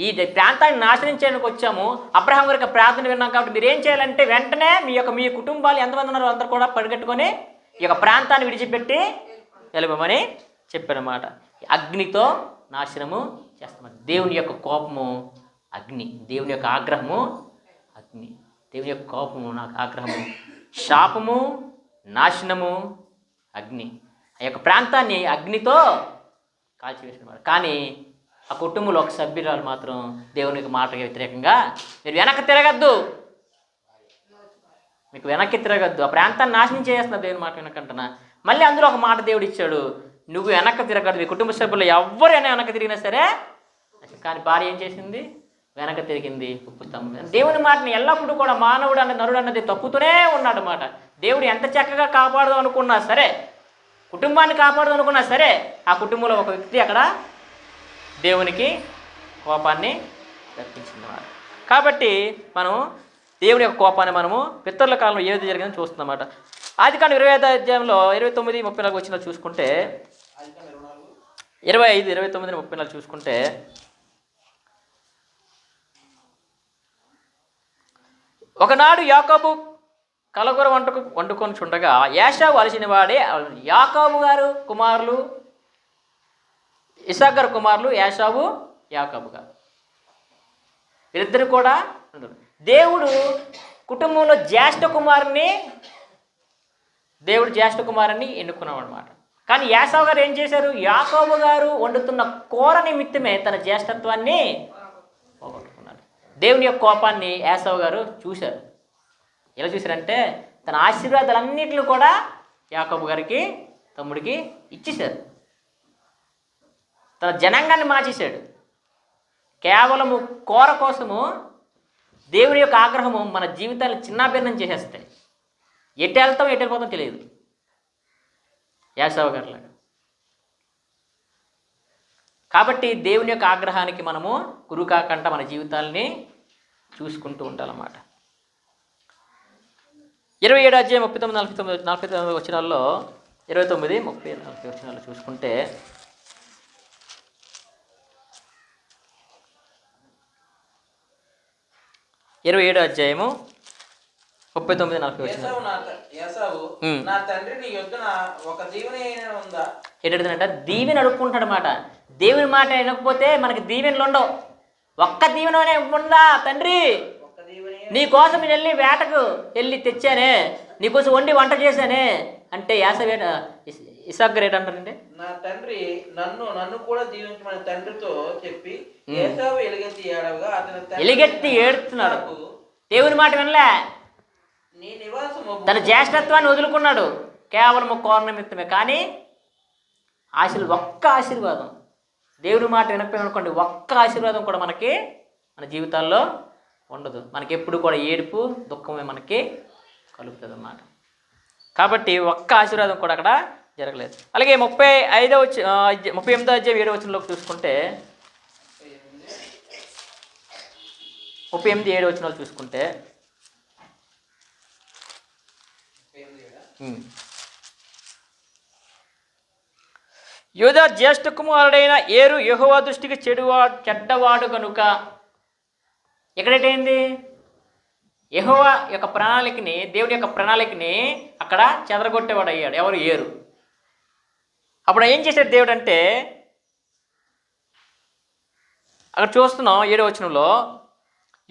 ఈ ప్రాంతాన్ని నాశనం చేయడానికి వచ్చాము, అబ్రహాం గారికి ప్రార్థన విన్నాం, కాబట్టి మీరు ఏం చేయాలంటే వెంటనే మీ కుటుంబాలు ఎంతమంది ఉన్నారో అందరూ కూడా పరిగెట్టుకొని ఈ యొక్క ప్రాంతాన్ని విడిచిపెట్టి వెళ్ళమని చెప్పారన్నమాట. అగ్నితో నాశనము చేస్తామని. దేవుని యొక్క కోపము అగ్ని, దేవుని యొక్క ఆగ్రహము అగ్ని, దేవుని యొక్క కోపము నాకు ఆగ్రహము, శాపము, నాశనము, అగ్ని. ఆ యొక్క ప్రాంతాన్ని అగ్నితో కాల్చివేసినమాట. కానీ ఆ కుటుంబంలో ఒక సభ్యురాలు మాత్రం దేవునికి మాటకి వ్యతిరేకంగా, మీరు వెనక్కి తిరగద్దు, మీకు వెనక్కి తిరగద్దు, ఆ ప్రాంతాన్ని నాశనం చేస్తున్నా దేవుని మాట వెనకంటున్నా. మళ్ళీ అందులో ఒక మాట దేవుడు ఇచ్చాడు, నువ్వు వెనక్కి తిరగద్దు, మీ కుటుంబ సభ్యులు ఎవరైనా వెనక్కి తిరిగినా సరే. కానీ భార్య ఏం చేసింది? వెనక తిరిగింది. దేవుని మాటని ఎల్లప్పుడూ కూడా మానవుడు నరుడు అన్నది తప్పుతూనే ఉన్నాడు అన్నమాట. దేవుడు ఎంత చక్కగా కాపాడదాం అనుకున్నా సరే, కుటుంబాన్ని కాపాడదాం అనుకున్నా సరే, ఆ కుటుంబంలో ఒక వ్యక్తి అక్కడ దేవునికి కోపాన్ని రప్పించిందన్నమాట. కాబట్టి మనం దేవుని యొక్క కోపాన్ని మనము పితరుల కాలంలో ఏది జరిగిందని చూస్తుందన్నమాట. ఆదికాండం 25వ అధ్యాయంలో 29-34 వచ్చిన చూసుకుంటే, 25-29-34 చూసుకుంటే, ఒకనాడు యాకోబు కలగూర వండుకొని చుండగా ఏశావు అలసిన వాడే. యాకోబు గారు కుమారులు, ఇస్సాకు గారు కుమారులు యాశావు, యాకోబు గారు, వీరిద్దరు కూడా దేవుడు కుటుంబంలో జ్యేష్ఠ కుమారుని ఎన్నుకున్నాడు అనమాట. కానీ యాశావు గారు ఏం చేశారు? యాకోబు గారు వండుతున్న కూర నిమిత్తమే తన జ్యేష్ఠత్వాన్ని పోగొట్టుకున్నాడు. దేవుని యొక్క కోపాన్ని యాశావు గారు చూశారు. ఎలా చూశారంటే తన ఆశీర్వాదాలన్నింటినీ కూడా యాకోబు గారికి, తమ్ముడికి ఇచ్చేశారు. తన జనాంగాన్ని మార్చేశాడు. కేవలము కూర కోసము దేవుని యొక్క ఆగ్రహము మన జీవితాన్ని చిన్నాభిన్నం చేసేస్తాయి. ఎటు వెళ్తాం ఎటు వెళ్ళిపోతాం తెలియదు, యాశావు గారిలాగా. కాబట్టి దేవుని యొక్క ఆగ్రహానికి మనము గురి కాకుండా మన జీవితాలని చూసుకుంటూ ఉండాలన్నమాట. 27వ అధ్యాయం 39-49 వచనాల్లో, 29-30-40 వచనాల్లో చూసుకుంటే, అధ్యాయము 39-40 వచనాలు. నా తండ్రి నీ యొద్దన ఒక దీవెన ఉందా? ఏంటంటే దీవెన అడుక్కుంటాడు అన్నమాట. దేవుని మాట వినకపోతే మనకి దీవెనలు ఉండవు. ఒక్క దీవెననే ఉందా? తండ్రి నీ కోసం నేను వెళ్ళి వేటకు వెళ్ళి తెచ్చానే, నీకోసం వంట చేశానే అంటే ఇస్సాకు గారు ఏంటంటారండి? నా తండ్రి నన్ను కూడా దీవించమని తండ్రితో చెప్పి ఏశావు ఎలుగెత్తి ఏడుస్తున్నాడు. దేవుని మాట వినలే, నీ నివాసము, తన జ్యేష్ఠత్వాన్ని వదులుకున్నాడు కేవలం కూర నిమిత్తమే. కానీ ఒక్క ఆశీర్వాదం, దేవుని మాట వినకపోయిననుకోండి, ఒక్క ఆశీర్వాదం కూడా మనకి మన జీవితాల్లో ఉండదు. మనకి ఎప్పుడు కూడా ఏడుపు దుఃఖమే మనకి కలుగుతుంది అన్నమాట. కాబట్టి ఒక్క ఆశీర్వాదం కూడా అక్కడ జరగలేదు. అలాగే 38వ అధ్యాయం 7వ వచనంలోకి చూసుకుంటే 38, 7 వచనాలు చూసుకుంటే యూదా జ్యేష్ఠ కుమారుడైన ఏరు యెహోవా దృష్టికి చెడ్డవాడు కనుక. ఎక్కడేటైంది? యెహోవా యొక్క ప్రణాళికని, దేవుడి యొక్క ప్రణాళికని అక్కడ చెదరగొట్టేవాడు అయ్యాడు. ఎవరు? ఏరు. అప్పుడు ఏం చేశాడు దేవుడు అంటే, అక్కడ చూస్తున్నాం 7వ వచనంలో,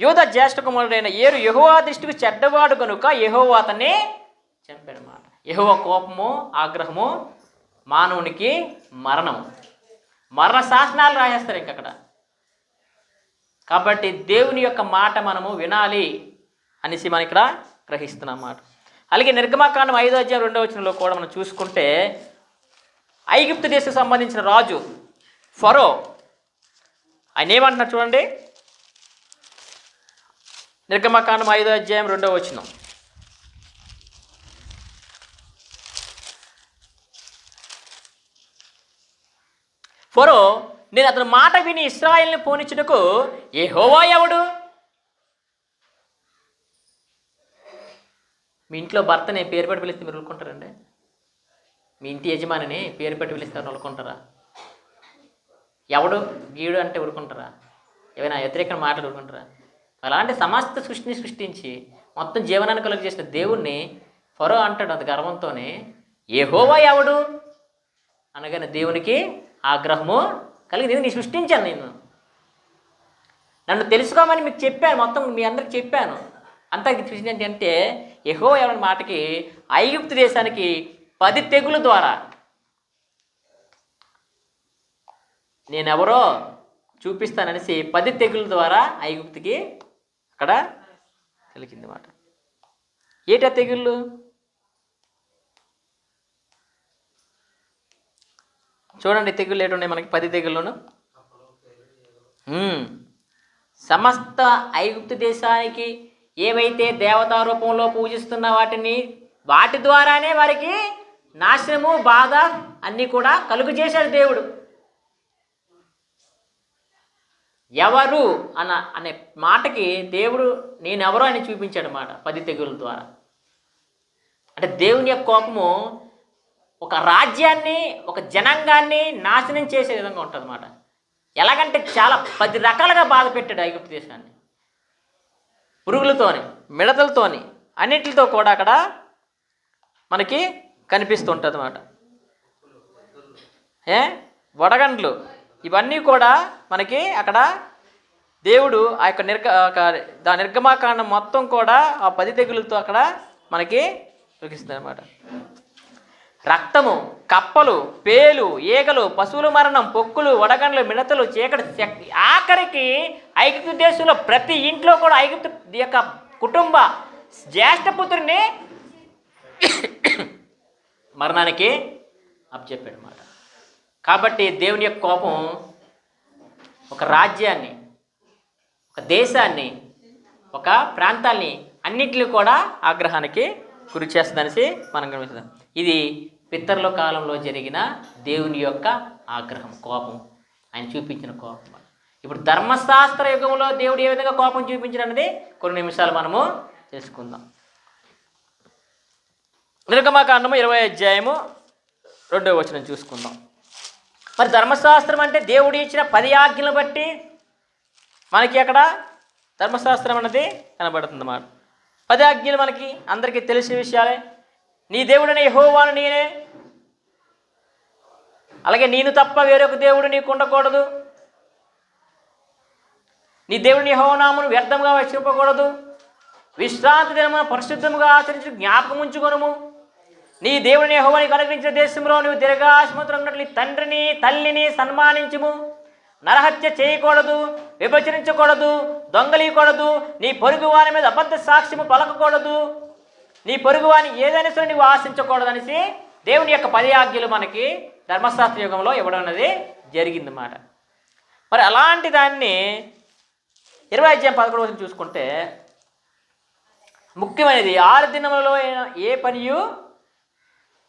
యూదా జ్యేష్ఠ కుమారుడైన ఏరు యెహోవా దృష్టికి చెడ్డవాడు కనుక యెహోవా అతన్ని చంపాడు అన్నమాట. యెహోవా కోపము, ఆగ్రహము మానవునికి మరణం, మరణ శాసనాలు రాసేస్తారు ఇంక అక్కడ. కాబట్టి దేవుని యొక్క మాట మనము వినాలి అనేసి మనం ఇక్కడ గ్రహిస్తున్నాం అన్నమాట. అలాగే నిర్గమకాండం 5వ అధ్యాయం 2వ వచనంలో కూడా మనం చూసుకుంటే ఐగుప్తు దేశకు సంబంధించిన రాజు ఫరో, ఆయన ఏమంటున్నారు చూడండి. నిర్గమకాండం 5వ అధ్యాయం 2వ వచనం. ఫరో, నేను అతని మాట విని ఇశ్రాయేలుని పోనిచ్చుటకు యెహోవా ఎవడు? మీ ఇంట్లో భర్తని పేరు పెట్టి పిలిస్తే మీరు ఊరుకుంటారండి? మీ ఇంటి యజమానిని పేరు పెట్టి పిలిస్తే ఊరుకుంటారా? ఎవడు గీడు అంటే ఊరుకుంటారా? ఏమైనా వ్యతిరేక మాటలు ఊరుకుంటారా? అలాంటి సమస్త సృష్టిని సృష్టించి మొత్తం జీవనాన్ని కలుగు చేసిన దేవుణ్ణి ఫరో అంటాడు అది గర్వంతోనే, యెహోవా ఎవడు అనగానే దేవునికి ఆగ్రహము కలిగి, నేను సృష్టించాను, నేను నన్ను తెలుసుకోమని మీకు చెప్పాను, మొత్తం మీ అందరికి చెప్పాను. అంతా చూసింది అంటే యెహోవా ఎవరి మాటకి ఐగుప్తు దేశానికి 10 తెగుల ద్వారా నేనెవరో చూపిస్తాననేసి 10 తెగుల ద్వారా ఐగుప్తుకి అక్కడ కలిగింది మాట. ఏటా తెగుళ్ళు? చూడండి తెగుళ్ళు ఏటున్నాయి మనకి, 10 తెగుళ్ళను. సమస్త ఐగుప్తు దేశానికి ఏవైతే దేవతా రూపంలో పూజిస్తున్న వాటి ద్వారానే వారికి నాశనము, బాధ అన్నీ కూడా కలుగు చేశాడు దేవుడు. ఎవరు అనే మాటకి దేవుడు నేనెవరో అని చూపించాడు మాట 10 తెగుల ద్వారా. అంటే దేవుని యొక్క కోపము ఒక రాజ్యాన్ని, ఒక జనాంగాన్ని నాశనం చేసే విధంగా ఉంటుంది అన్నమాట. ఎలాగంటే చాలా 10 రకాలుగా బాధ పెట్టాడు ఐగుప్తు దేశాన్ని. పురుగులతోని, మిడతలతోని, అన్నిటితో కూడా అక్కడ మనకి కనిపిస్తుంటుంది అన్నమాట. వడగండ్లు, ఇవన్నీ కూడా మనకి అక్కడ దేవుడు ఆ యొక్క నిర్గమాకాండం మొత్తం కూడా ఆ 10 తెగులతో అక్కడ మనకి చూపిస్తుంది అన్నమాట. రక్తము, కప్పలు, పేలు, ఈగలు, పశువుల మరణం, పొక్కులు, వడగండ్లు, మిడతలు, చీకటి, ఆఖరికి ఐగుప్తు దేశంలో ప్రతి ఇంట్లో కూడా ఐగుప్తు యొక్క కుటుంబ జ్యేష్ఠపుత్రుని మరణానికి అప్పచెప్పాడు అన్నమాట. కాబట్టి దేవుని యొక్క కోపం ఒక రాజ్యాన్ని, ఒక దేశాన్ని, ఒక ప్రాంతాన్ని అన్నింటినీ కూడా ఆగ్రహానికి గురి చేస్తుందనేసి మనం గమనిస్తాం. ఇది పితరుల కాలంలో జరిగిన దేవుని యొక్క ఆగ్రహం, కోపం, ఆయన చూపించిన కోపం. ఇప్పుడు ధర్మశాస్త్ర యుగంలో దేవుడు ఏ విధంగా కోపం చూపించాడనేది కొన్ని నిమిషాలు మనము తెలుసుకుందాం. నిర్గమకాండము 20వ అధ్యాయము 2వ వచనం చూసుకుందాం. మరి ధర్మశాస్త్రం అంటే దేవుడు ఇచ్చిన 10 ఆజ్ఞలను బట్టి మనకి అక్కడ ధర్మశాస్త్రం అన్నది కనబడుతుంది అన్నమాట. 10 ఆజ్ఞలు మనకి అందరికీ తెలిసిన విషయాలే. నీ దేవుడైన యెహోవాను నేనే, అలాగే నేను తప్ప వేరొక దేవుడు నీకు ఉండకూడదు, నీ దేవుడిని యెహోవా నామమును వ్యర్థంగా వచింపకూడదు, విశ్రాంతి దినమున పరిశుద్ధముగా ఆచరించి జ్ఞాపకం ఉంచుకొనుము, నీ దేవుడిని యెహోవానికి అనుగ్రహించిన దేశంలో నువ్వు దీర్ఘాయుష్మంతుడు ఉన్నట్లు తండ్రిని తల్లిని సన్మానించుము, నరహత్య చేయకూడదు, విభజించకూడదు, దొంగలీయకూడదు, నీ పొరుగు వారి మీద అబద్ధ సాక్ష్యము పలకకూడదు, నీ పొరుగువాని ఏదైనా సరే నువ్వు ఆశించకూడదు అనేసి దేవుని యొక్క 10 ఆజ్ఞలు మనకి ధర్మశాస్త్ర యుగంలో ఇవ్వడం అనేది జరిగిందన్నమాట. మరి అలాంటి దాన్ని 20 అధ్యాయం 11 చూసుకుంటే ముఖ్యమైనది 6 దినములలో ఏ పనియు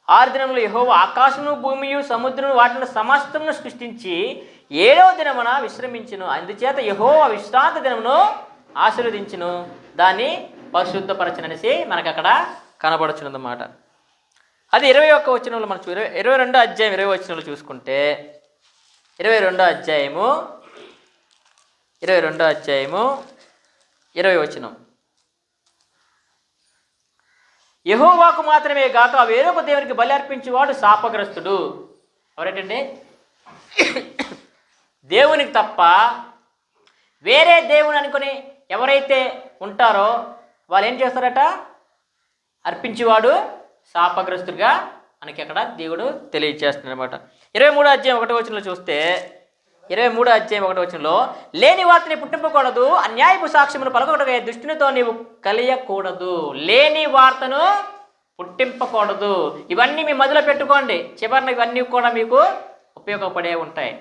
6 దినములు యెహోవా ఆకాశమును భూమియు సముద్రము వాటిని సమస్తమును సృష్టించి 7వ దినమున విశ్రమించును. అందుచేత యెహోవా విశ్రాంతి దినమును ఆశీర్వదించును, దాన్ని పరిశుద్ధపరచననేసి మనకు అక్కడ కనబడుచున్నదన్నమాట. అది 21 వచనంలో మనం 22 అధ్యాయం 20 వచనంలో చూసుకుంటే 22 అధ్యాయము 20 వచనం. యెహోవాకు మాత్రమే గాక వేరొక దేవునికి బలి అర్పించేవాడు శాపగ్రస్తుడు. ఎవరేంటండి? దేవునికి తప్ప వేరే దేవుని అనుకుని ఎవరైతే ఉంటారో వాళ్ళు ఏం చేస్తారట? అర్పించేవాడు శాపగ్రస్తుడిగా మనకి అక్కడ దేవుడు తెలియజేస్తున్నాడు అనమాట. 23 అధ్యాయం 1 వచనంలో చూస్తే 23 అధ్యాయం 1 వచనంలో లేని వార్తని పుట్టింపకూడదు, అన్యాయపు సాక్ష్యమును పలకొకటగా దుష్టునితో నీవు కలియకూడదు. లేని వార్తను పుట్టింపకూడదు. ఇవన్నీ మీ మదిలో పెట్టుకోండి, చివరిన ఇవన్నీ కూడా మీకు ఉపయోగపడే ఉంటాయి.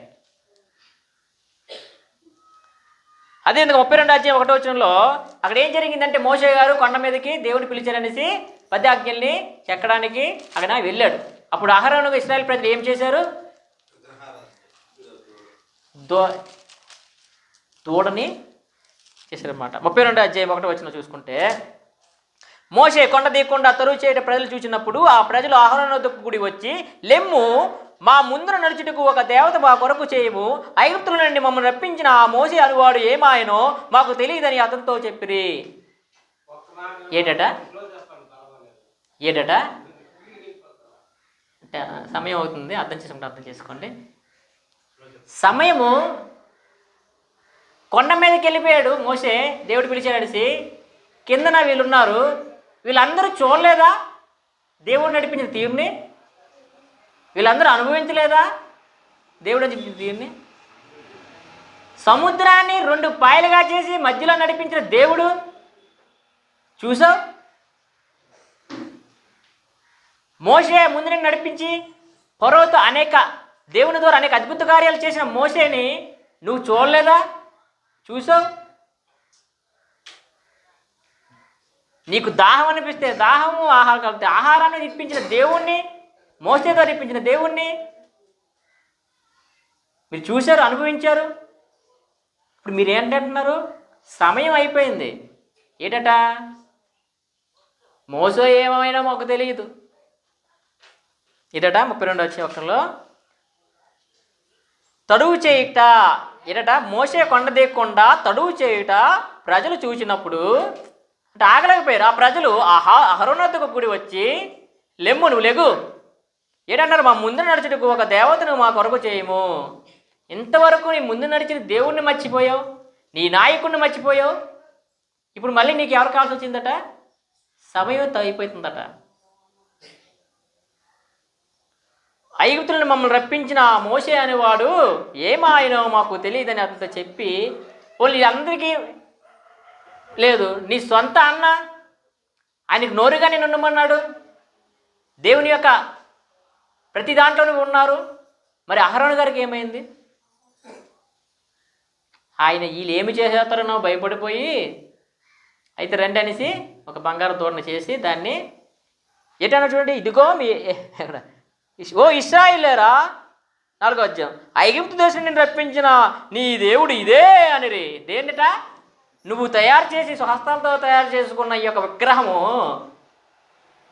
అదే 32 అధ్యాయం 1 వచనంలో అక్కడ ఏం జరిగిందంటే మోషే గారు కొండ మీదకి దేవుని పిలిచారనేసి 10 ఆజ్ఞల్ని చెక్కడానికి అక్కడ వెళ్ళాడు. అప్పుడు అహరోను ఇశ్రాయేలు ప్రజలు ఏం చేశారు? దూడని చేశారన్నమాట. 32 అధ్యాయం 1 వచనం చూసుకుంటే మోషే కొండ దిగకుండా తరువు చేయట ప్రజలు చూసినప్పుడు ఆ ప్రజలు అహరోను వద్దకు కూడి వచ్చి, లెమ్ము, మా ముందున నడుచుటకు ఒక దేవత మా కొరకు చేయము, ఐగుప్తుల నుండి మమ్మల్ని రప్పించిన ఆ మోషే అనువాడు ఏమాయనో మాకు తెలియదని అతనితో చెప్పిరి. ఏటట అంటే సమయం అవుతుంది, అర్థం చేసుకోండి. సమయము కొండ మీదకి వెళ్ళిపోయాడు మోషే, దేవుడు పిలిచాడేసి. కిందన వీళ్ళున్నారు, వీళ్ళందరూ చూడలేదా దేవుడు నడిపించిన తీరుని? వీళ్ళందరూ అనుభవించలేదా దేవుడు నడిపించిన తీరుని? సముద్రాన్ని 2 పాయలుగా చేసి మధ్యలో నడిపించిన దేవుడు చూసావు? మోషే ముందుని నడిపించి ఫరోతో దేవుని ద్వారా అనేక అద్భుత కార్యాలు చేసిన మోషేని నువ్వు చూడలేదా? చూసావు? నీకు దాహం అనిపిస్తే దాహము, ఆహారం కలిపితే ఆహారాన్ని ఇప్పించిన దేవుణ్ణి, మోషేతో ఇప్పించిన దేవుణ్ణి మీరు చూశారు, అనుభవించారు. ఇప్పుడు మీరు ఏంటంటున్నారు? సమయం అయిపోయింది. ఏటట? మోసే ఏమైనా మాకు తెలియదు. ఇటట 32 వచనంలో తడువు చేయుట. ఇటట మోషే కొండ దిగకుండా తడువు చేయుట ప్రజలు చూసినప్పుడు అంటే ఆగలేకపోయారు. ఆ ప్రజలు అహరోనుకు కూడి వచ్చి, లెమ్ము, నువ్వు లెగు, ఏటన్నారు? మా ముందు నడిచేటకు ఒక దేవతను మా కొరకు చేయము. ఇంతవరకు నీ ముందు నడిచిన దేవుణ్ణి మర్చిపోయావు, నీ నాయకుడిని మర్చిపోయావు. ఇప్పుడు మళ్ళీ నీకు ఎవరు కావాల్సి వచ్చిందట? సమయం అయిపోతుందట. ఐగుప్తులను మమ్మల్ని రప్పించిన మోషే అనేవాడు ఏమాయనో మాకు తెలియదని అతనితో చెప్పి, వాళ్ళు అందరికీ లేదు, నీ సొంత అన్న ఆయనకు నోరుగా నేను ఉండమన్నాడు. దేవుని యొక్క ప్రతి దాంట్లోనూ ఉన్నారు. మరి అహరోను గారికి ఏమైంది? ఆయన వీళ్ళు ఏమి చేసేస్తారనో భయపడిపోయి, అయితే రండి అనేసి ఒక బంగారు తోడని చేసి దాన్ని ఎటన్నా చూడండి, ఇదిగో మీ ఓ ఇశ్రాయేలురా 4వ అధ్యాయం, ఐగుప్తు దేశం నుండి రప్పించిన నీ దేవుడు ఇదే అనిరి. దేనిట? నువ్వు తయారు చేసి హస్తాలతో తయారు చేసుకున్న ఈ యొక్క విగ్రహము,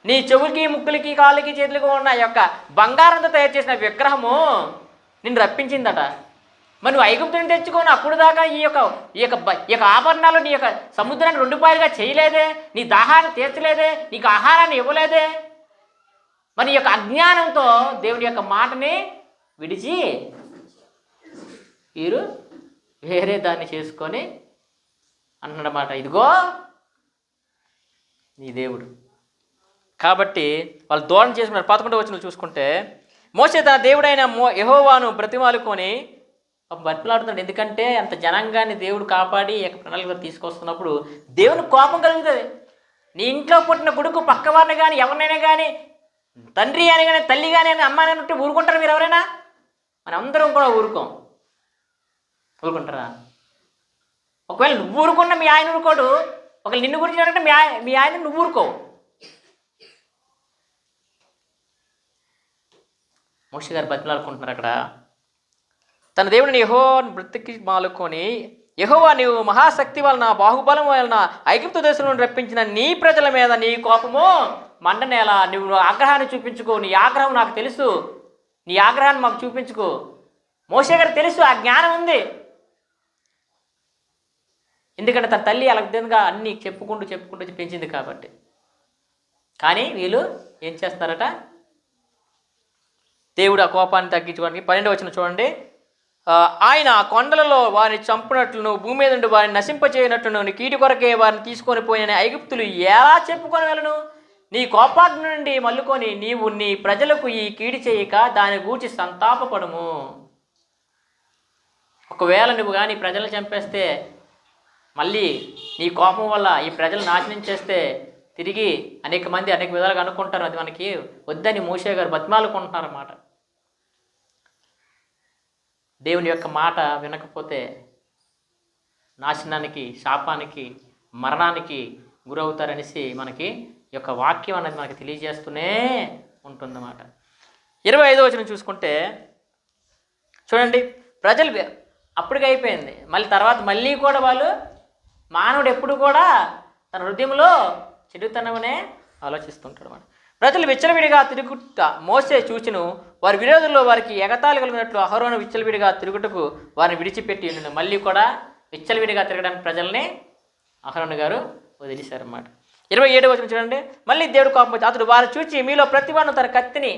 నీ చెవులకి, ముక్కులకి, కాళ్ళకి, చేతులకి ఉన్న ఈ యొక్క బంగారంతో తయారు చేసిన విగ్రహము నిన్ను రప్పించిందట. మరి నువ్వు ఐగుప్తు నుండి తెచ్చుకొని అప్పుడు దాకా ఈ యొక్క ఆభరణాలు నీ యొక్క సముద్రాన్ని 2 పాయలుగా చేయలేదే, నీ దాహాన్ని తీర్చలేదే, నీకు ఆహారాన్ని ఇవ్వలేదే. మరి ఈ యొక్క అజ్ఞానంతో దేవుని యొక్క మాటని విడిచి వీరు వేరే దాన్ని చేసుకొని అన్నమాట, ఇదిగో నీ దేవుడు. కాబట్టి వాళ్ళు దూరం చేసుకున్నారు. 11వ వచనం చూసుకుంటే మోషే తన దేవుడైన యెహోవాను బ్రతిమాలుకొని బతిలాడుతున్నాడు. ఎందుకంటే అంత జనాంగాన్ని దేవుడు కాపాడి ఈ యొక్క ప్రణాళిక తీసుకొస్తున్నప్పుడు దేవుని కోపం కలుగుతుంది. నీ ఇంట్లో పుట్టిన కొడుకు పక్కవారిని కానీ ఎవరినైనా కానీ, తండ్రి అని కానీ తల్లి కానీ అమ్మ అని ఉంటే ఊరుకుంటారు మీరు ఎవరైనా? మన అందరం కూడా ఊరుకుంటారా? ఒకవేళ నువ్వు ఊరుకున్న మీ ఆయన ఊరుకోడు, ఒకవేళ నిన్ను గురించి అడిగితే మీ ఆయన నువ్వు ఊరుకోవు. మోషే గారు బతిమలాడుకుంటున్నారు అక్కడ. తన దేవుడిని యెహోవాను బ్రతికి మాలుకొని, యెహోవా నీవు మహాశక్తి వలన బాహుబలం వలన ఐగుప్తు దేశం నుండి రప్పించిన నీ ప్రజల మీద నీ కోపము మండనేలా, నువ్వు ఆగ్రహాన్ని చూపించుకో, నీ ఆగ్రహం నాకు తెలుసు, నీ ఆగ్రహాన్ని మాకు చూపించుకో. మోషే గారికి తెలుసు, ఆ జ్ఞానం ఉంది. ఎందుకంటే తన తల్లి అలా విధంగా అన్నీ చెప్పుకుంటూ పెంచింది కాబట్టి. కానీ వీళ్ళు ఏం చేస్తారట, దేవుడు ఆ కోపాన్ని తగ్గించుకోవడానికి 12వ వచనం చూడండి. ఆయన కొండలలో వారిని చంపునట్లును భూమి మీద నుండి వారిని నశింపచేయనట్లును నీ కీటి కొరకే వారిని తీసుకొని పోయిన ఐగుప్తులు ఎలా చెప్పుకొని వెళ్ళను? నీ కోపాగ్ని నుండి మల్లుకొని నీవు నీ ప్రజలకు ఈ కీడి చేయక దాని గూర్చి సంతాపపడము. ఒకవేళ నువ్వు కానీ ప్రజలను చంపేస్తే, మళ్ళీ నీ కోపం వల్ల ఈ ప్రజలు నాశనం చేస్తే తిరిగి అనేక మంది అనేక విధాలుగా అనుకుంటారు, అది మనకి వద్దని మోషే గారు బతిమాలుకుంటున్నారు అన్నమాట. దేవుని యొక్క మాట వినకపోతే నాశనానికి, శాపానికి, మరణానికి గురవుతారనేసి మనకి ఈ యొక్క వాక్యం అనేది మనకి తెలియజేస్తూనే ఉంటుందన్నమాట. 25వ వచనం చూసుకుంటే చూడండి, ప్రజలు అప్పటికి అయిపోయింది, మళ్ళీ తర్వాత మళ్ళీ కూడా వాళ్ళు, మానవుడు ఎప్పుడు కూడా తన హృదయంలో చెడుతనమనే ఆలోచిస్తుంటాడు అన్నమాట. ప్రజలు విచ్చలవిడిగా తిరుగుట మోసే చూచును, వారి విరోధుల్లో వారికి ఎగతాళి కలిగినట్లు అహరోను విచ్చలవిడిగా తిరుగుటకు వారిని విడిచిపెట్టి ఉండును. మళ్ళీ కూడా విచ్చలవిడిగా తిరగడానికి ప్రజల్ని అహరోను గారు వదిలేశారన్నమాట. 27వ వచనం చూడండి, మళ్ళీ దేవుడు కోపం వచ్చి అతడు వారు చూచి మీలో ప్రతివాడు తన కత్తిని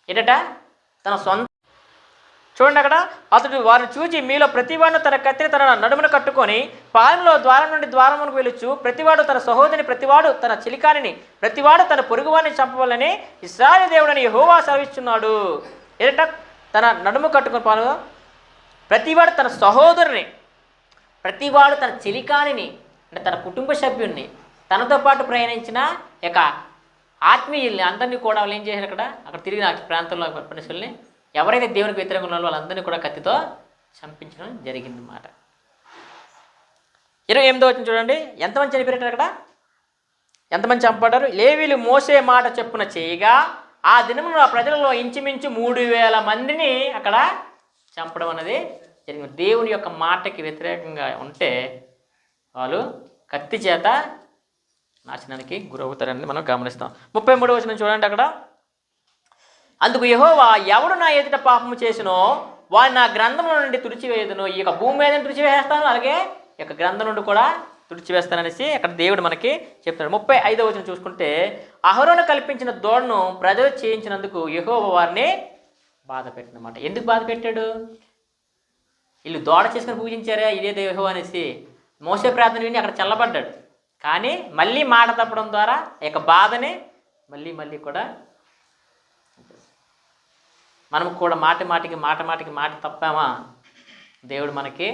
ఏంటట తన సొంత, చూడండి అక్కడ, అతడు వారిని చూచి మీలో ప్రతివాడు తన కత్తిని తన నడుమును కట్టుకొని పాలెంలో ద్వారం నుండి ద్వారమునకు వెళ్ళొచ్చు, ప్రతివాడు తన సహోదరిని, ప్రతివాడు తన చిలికానిని, ప్రతివాడు తన పొరుగువారిని చంపవాలని ఇశ్రాయేలు దేవుడని యెహోవా సెలవిస్తున్నాడు. ఏదట తన నడుము కట్టుకొని పాలు, ప్రతివాడు తన సహోదరుని, ప్రతివాడు తన చిలికానిని, అంటే తన కుటుంబ సభ్యుల్ని, తనతో పాటు ప్రయాణించిన యొక్క ఆత్మీయుల్ని అందరినీ కూడా వాళ్ళు ఏం చేశారు, అక్కడ తిరిగిన ప్రాంతంలో మనుషుల్ని ఎవరైతే దేవునికి వ్యతిరేకంగా ఉన్నారో వాళ్ళందరినీ కూడా కత్తితో చంపించడం జరిగిందన్నమాట. 28వ వచనం చూడండి, ఎంతమంది చనిపోయారు అక్కడ, ఎంతమంది చంపబడ్డారు? లేవీలు మోసే మాట చెప్పున చేయగా ఆ దినమున ఆ ప్రజలలో ఇంచుమించు 3000 మందిని అక్కడ చంపడం అనేది జరిగింది. దేవుని యొక్క మాటకి వ్యతిరేకంగా ఉంటే వాళ్ళు కత్తి చేత నాశనానికి గురవుతారని మనం గమనిస్తాం. 33వ వచనం చూడండి అక్కడ, అందుకు యెహోవా ఎవడు నా ఎదుట పాపము చేసినో వాడిని నా గ్రంథంలో నుండి తుడిచివేయదును, ఈ యొక్క భూమి మీద తుడిచివేస్తాను, అలాగే ఈ యొక్క గ్రంథం నుండి కూడా తుడిచివేస్తాననేసి అక్కడ దేవుడు మనకి చెప్తాడు. 35వ వచనం చూసుకుంటే అహరోను కల్పించిన దూడను ప్రజలు చేయించినందుకు యెహోవా వారిని బాధ పెట్టినమాట. ఎందుకు బాధ పెట్టాడు? వీళ్ళు దూడ చేసుకుని పూజించారే ఇదే యెహోవా అనేసి మోసే ప్రార్థన విని అక్కడ చల్లబడ్డాడు. కానీ మళ్ళీ మాట తప్పడం ద్వారా ఈ యొక్క బాధని మళ్ళీ కూడా మనం కూడా మాట తప్పామా దేవుడు మనకి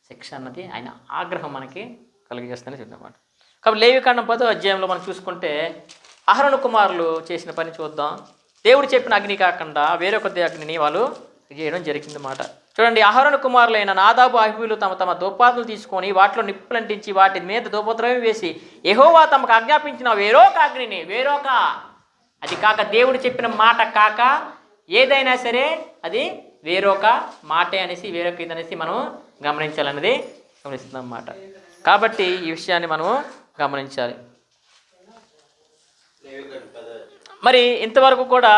శిక్ష అన్నది, ఆయన ఆగ్రహం మనకి కలిగజేస్తూనే చూద్దాం. కాబట్టి లేవికాండం 10వ అధ్యాయంలో మనం చూసుకుంటే అహరోను కుమారులు చేసిన పని చూద్దాం. దేవుడు చెప్పిన అగ్ని కాకుండా వేరొక అగ్నిని వాళ్ళు చేయడం జరిగిందన్నమాట. చూడండి, అహరోను కుమారులైన నాదాబు, అహీయులు తమ దోపాదులు తీసుకొని వాటిలో నిప్పులంటించి వాటి మీద దోపద్రవ్యం వేసి యెహోవా తమకు ఆజ్ఞాపించిన వేరొక అగ్నిని, అది కాక దేవుడు చెప్పిన మాట కాక ఏదైనా సరే అది వేరొక మాటే అనేసి, వేరొక ఇదనేసి మనం గమనించాలన్నది గమనిస్తున్నాం అన్నమాట. కాబట్టి ఈ విషయాన్ని మనము గమనించాలి. మరి ఇంతవరకు కూడా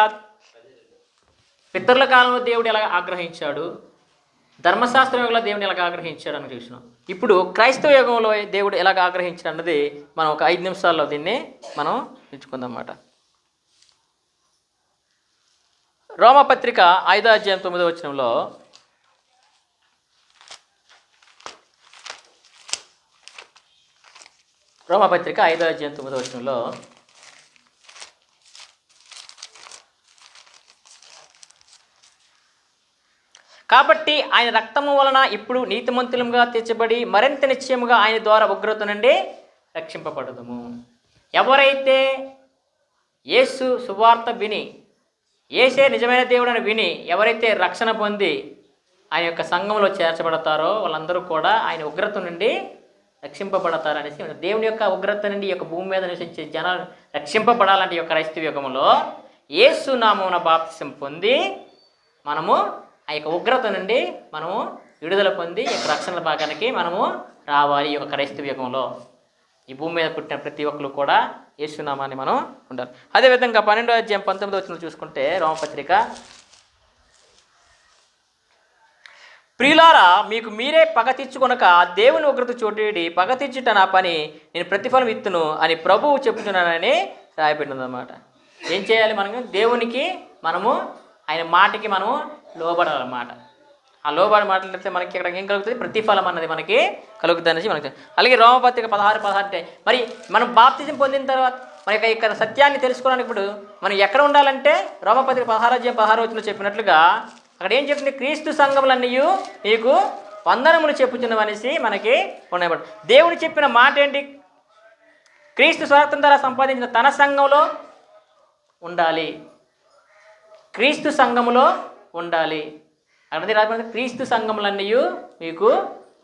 పితరుల కాలంలో దేవుడు ఎలా ఆగ్రహించాడు, ధర్మశాస్త్ర యుగంలో దేవుడు ఎలాగ ఆగ్రహించాడు అని చూసినాం. ఇప్పుడు క్రైస్తవ యుగంలో దేవుడు ఎలాగ ఆగ్రహించాడు అన్నది మనం ఒక 5 నిమిషాల్లో దీన్ని మనం నేర్చుకుందాం అన్నమాట. రోమపత్రిక 5వ అధ్యాయం 9వ వచనంలో రోమపత్రిక 5వ అధ్యాయం 9వ వచనంలో కాబట్టి ఆయన రక్తము వలన ఇప్పుడు నీతిమంతులుగా తీర్చబడి మరింత నిశ్చయముగా ఆయన ద్వారా ఉగ్రత నుండి రక్షింపబడదుము. ఎవరైతే యేసు సువార్త విని, యేసే నిజమైన దేవుడని విని ఎవరైతే రక్షణ పొంది ఆయన యొక్క సంఘంలో చేర్చబడతారో వాళ్ళందరూ కూడా ఆయన ఉగ్రత నుండి రక్షింపబడతారు అనేసి దేవుని యొక్క ఉగ్రత నుండి ఈ యొక్క భూమి మీద నివసించే జనాలు రక్షింపబడాలంటే ఈ యొక్క క్రైస్తవ యుగంలో యేసు నామమున బాప్తిసం పొంది మనము ఆ యొక్క ఉగ్రత నుండి మనము విడుదల పొంది ఈ యొక్క రక్షణ భాగానికి మనము రావాలి. ఈ యొక్క క్రైస్తవ యుగంలో ఈ భూమి మీద పుట్టిన ప్రతి ఒక్కరు కూడా యేసునామాన్ని మనం ఉండాలి. అదేవిధంగా 12వ అధ్యాయం 19వ వచనం చూసుకుంటే రోమపత్రిక, ప్రియులారా మీకు మీరే పగ తీర్చుకొనక దేవుని ఉగ్రత చోటేడి పగ తీర్చుట నా పని, నేను ప్రతిఫలం ఇత్తును అని ప్రభువు చెప్తున్నానని రాయబడిందన్నమాట. ఏం చేయాలి? మనము దేవునికి మనము ఆయన మాటకి మనము లోబడాలన్నమాట. ఆ లోబడి మాట్లాడితే మనకి ఇక్కడ ఏం కలుగుతుంది? ప్రతిఫలం అన్నది మనకి కలుగుతుంది అనేసి మనకి. అలాగే రోమపత్రిక 16:16 అంటే మరి మనం బాప్తిజం పొందిన తర్వాత మన ఇక్కడ సత్యాన్ని తెలుసుకోవడానికి ఇప్పుడు మనం ఎక్కడ ఉండాలంటే రోమపత్రిక 16:16 చెప్పినట్లుగా అక్కడ ఏం చెప్తుంది? క్రీస్తు సంఘములన్నీ నీకు వందనములు చెప్పుచున్నవనేసి మనకి ఉన్నాయి. దేవుడు చెప్పిన మాట ఏంటి? క్రీస్తు స్వార్థం ద్వారా సంపాదించిన తన సంఘంలో ఉండాలి, క్రీస్తు సంఘములో ఉండాలి. అన్నది రాబోయే క్రీస్తు సంఘములన్నీ మీకు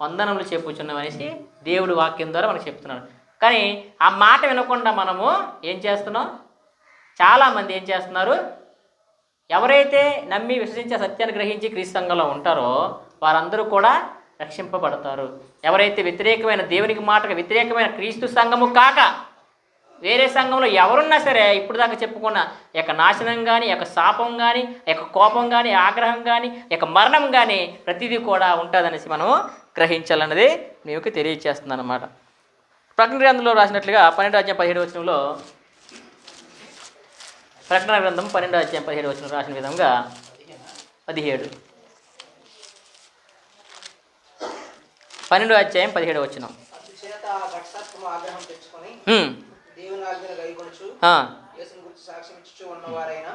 వందనములు చెప్పుచున్నవనేసి దేవుడు వాక్యం ద్వారా మనకు చెప్తున్నాడు. కానీ ఆ మాట వినకుండా మనము ఏం చేస్తున్నాం? చాలామంది ఏం చేస్తున్నారు? ఎవరైతే నమ్మి విశ్వసించే సత్యాన్ని గ్రహించి క్రీస్తు సంఘంలో ఉంటారో వారందరూ కూడా రక్షింపబడతారు. ఎవరైతే వ్యతిరేకమైన దేవునికి మాటకు వ్యతిరేకమైన క్రీస్తు సంఘము కాక వేరే సంఘంలో ఎవరున్నా సరే ఇప్పుడు దాకా చెప్పుకున్న యొక్క నాశనం కానీ, యొక్క శాపం కానీ, యొక్క కోపం కానీ, ఆగ్రహం కానీ, యొక్క మరణం కానీ ప్రతిదీ కూడా ఉంటుందనేసి మనం గ్రహించాలన్నది మీకు తెలియజేస్తున్నాను అన్నమాట. ప్రకటన గ్రంథంలో రాసినట్లుగా 12:17 ప్రకటన గ్రంథం 12:17 రాసిన విధంగా 17 12:17 దేవుని ఆజ్ఞను గైకొనుచు యేసుని గురించి సాక్ష్యం ఇచ్చుచు ఉన్నవారైనా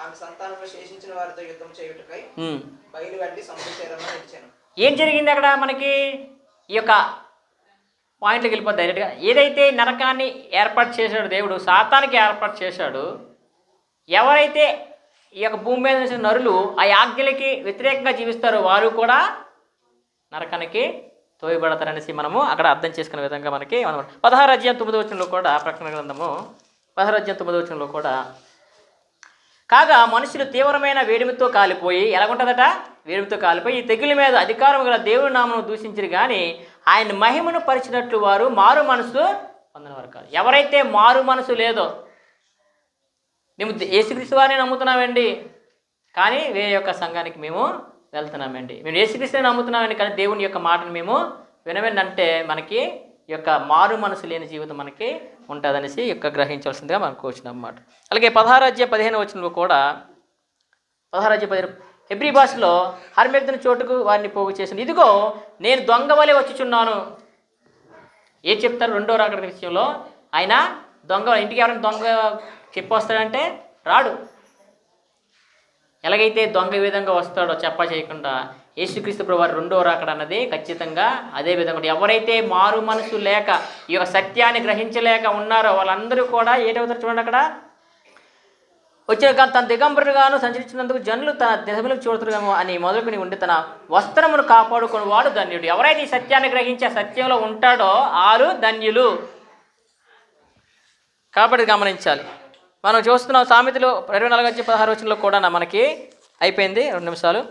ఆమె సంతానంలో శేషించిన వారితో యుద్ధం చేయుటకై బయలువెళ్ళి సముద్ర తీరంలో నిలిచాను. ఏం జరిగింది అక్కడ? మనకి ఈ యొక్క పాయింట్లోకి వెళ్ళిపోద్ది డైరెక్ట్గా. ఏదైతే నరకాన్ని ఏర్పాటు చేశాడు దేవుడు, సాతానికి ఏర్పాటు చేశాడు, ఎవరైతే ఈ యొక్క భూమి మీద నిలిచిన నరులు ఆ ఆజ్ఞలకి వ్యతిరేకంగా జీవిస్తారో వారు కూడా నరకానికి తోయబడతారనేసి మనము అక్కడ అర్థం చేసుకునే విధంగా మనకి 16:9 కూడా ప్రకటన గ్రంథము 16:9 కూడా కాగా మనుషులు తీవ్రమైన వేడిమితో కాలిపోయి ఎలాగుంటుందట? వేడిమితో కాలిపోయి ఈ తెగుల మీద అధికారం గల దేవుడి నామమును దూషించరు కానీ ఆయన మహిమను పరిచినట్లు వారు మారు మనసు పొందినవారు కాదు. ఎవరైతే మారు మనసు లేదో, మేము యేసుక్రీస్తు వారిని నమ్ముతున్నామండి కానీ వేరే యొక్క సంఘానికి మేము వెళ్తున్నామండి, మేము యేసుక్రీస్తుని నమ్ముతున్నామండి కానీ దేవుని యొక్క మాటను మేము వినవేంటంటే మనకి ఈ యొక్క మారు మనసు లేని జీవితం మనకి ఉంటుందనేసి యొక్క గ్రహించాల్సిందిగా మనకు వచ్చిందన్నమాట. అలాగే 16:15 కూడా 16:15 హెబ్రీ భాషలో హర్మెగ్దుని చోటుకు వారిని పోగు చేసింది. ఇదిగో నేను దొంగ వలె వచ్చుచున్నాను. ఏం చెప్తారు? 2వ రాకడ విషయంలో ఆయన దొంగ, ఇంటికి ఎవరైనా దొంగ చెప్పొస్తాడంటే రాడు. ఎలాగైతే దొంగ విధంగా వస్తాడో చెప్పా చేయకుండా యేసుక్రీస్తు ప్రభువు 2వ రాకడ అన్నది ఖచ్చితంగా అదే విధంగా. ఎవరైతే మారు మనసు లేక ఈ యొక్క సత్యాన్ని గ్రహించలేక ఉన్నారో వాళ్ళందరూ కూడా ఏటవుతారు చూడండి. అక్కడ వచ్చే తన దిగంబరుగాను సంచరించినందుకు జనులు తన దిశములకు చూడతారు అని మొదలుకొని ఉండి తన వస్త్రమును కాపాడుకుని వాడు ధన్యుడు. ఎవరైతే ఈ సత్యాన్ని గ్రహించే సత్యంలో ఉంటాడో వారు ధన్యులు. కాబట్టి గమనించాలి. మనం చూస్తున్నాం సామెతలు 24:16 కూడా మనకి అయిపోయింది. 2 నిమిషాలు.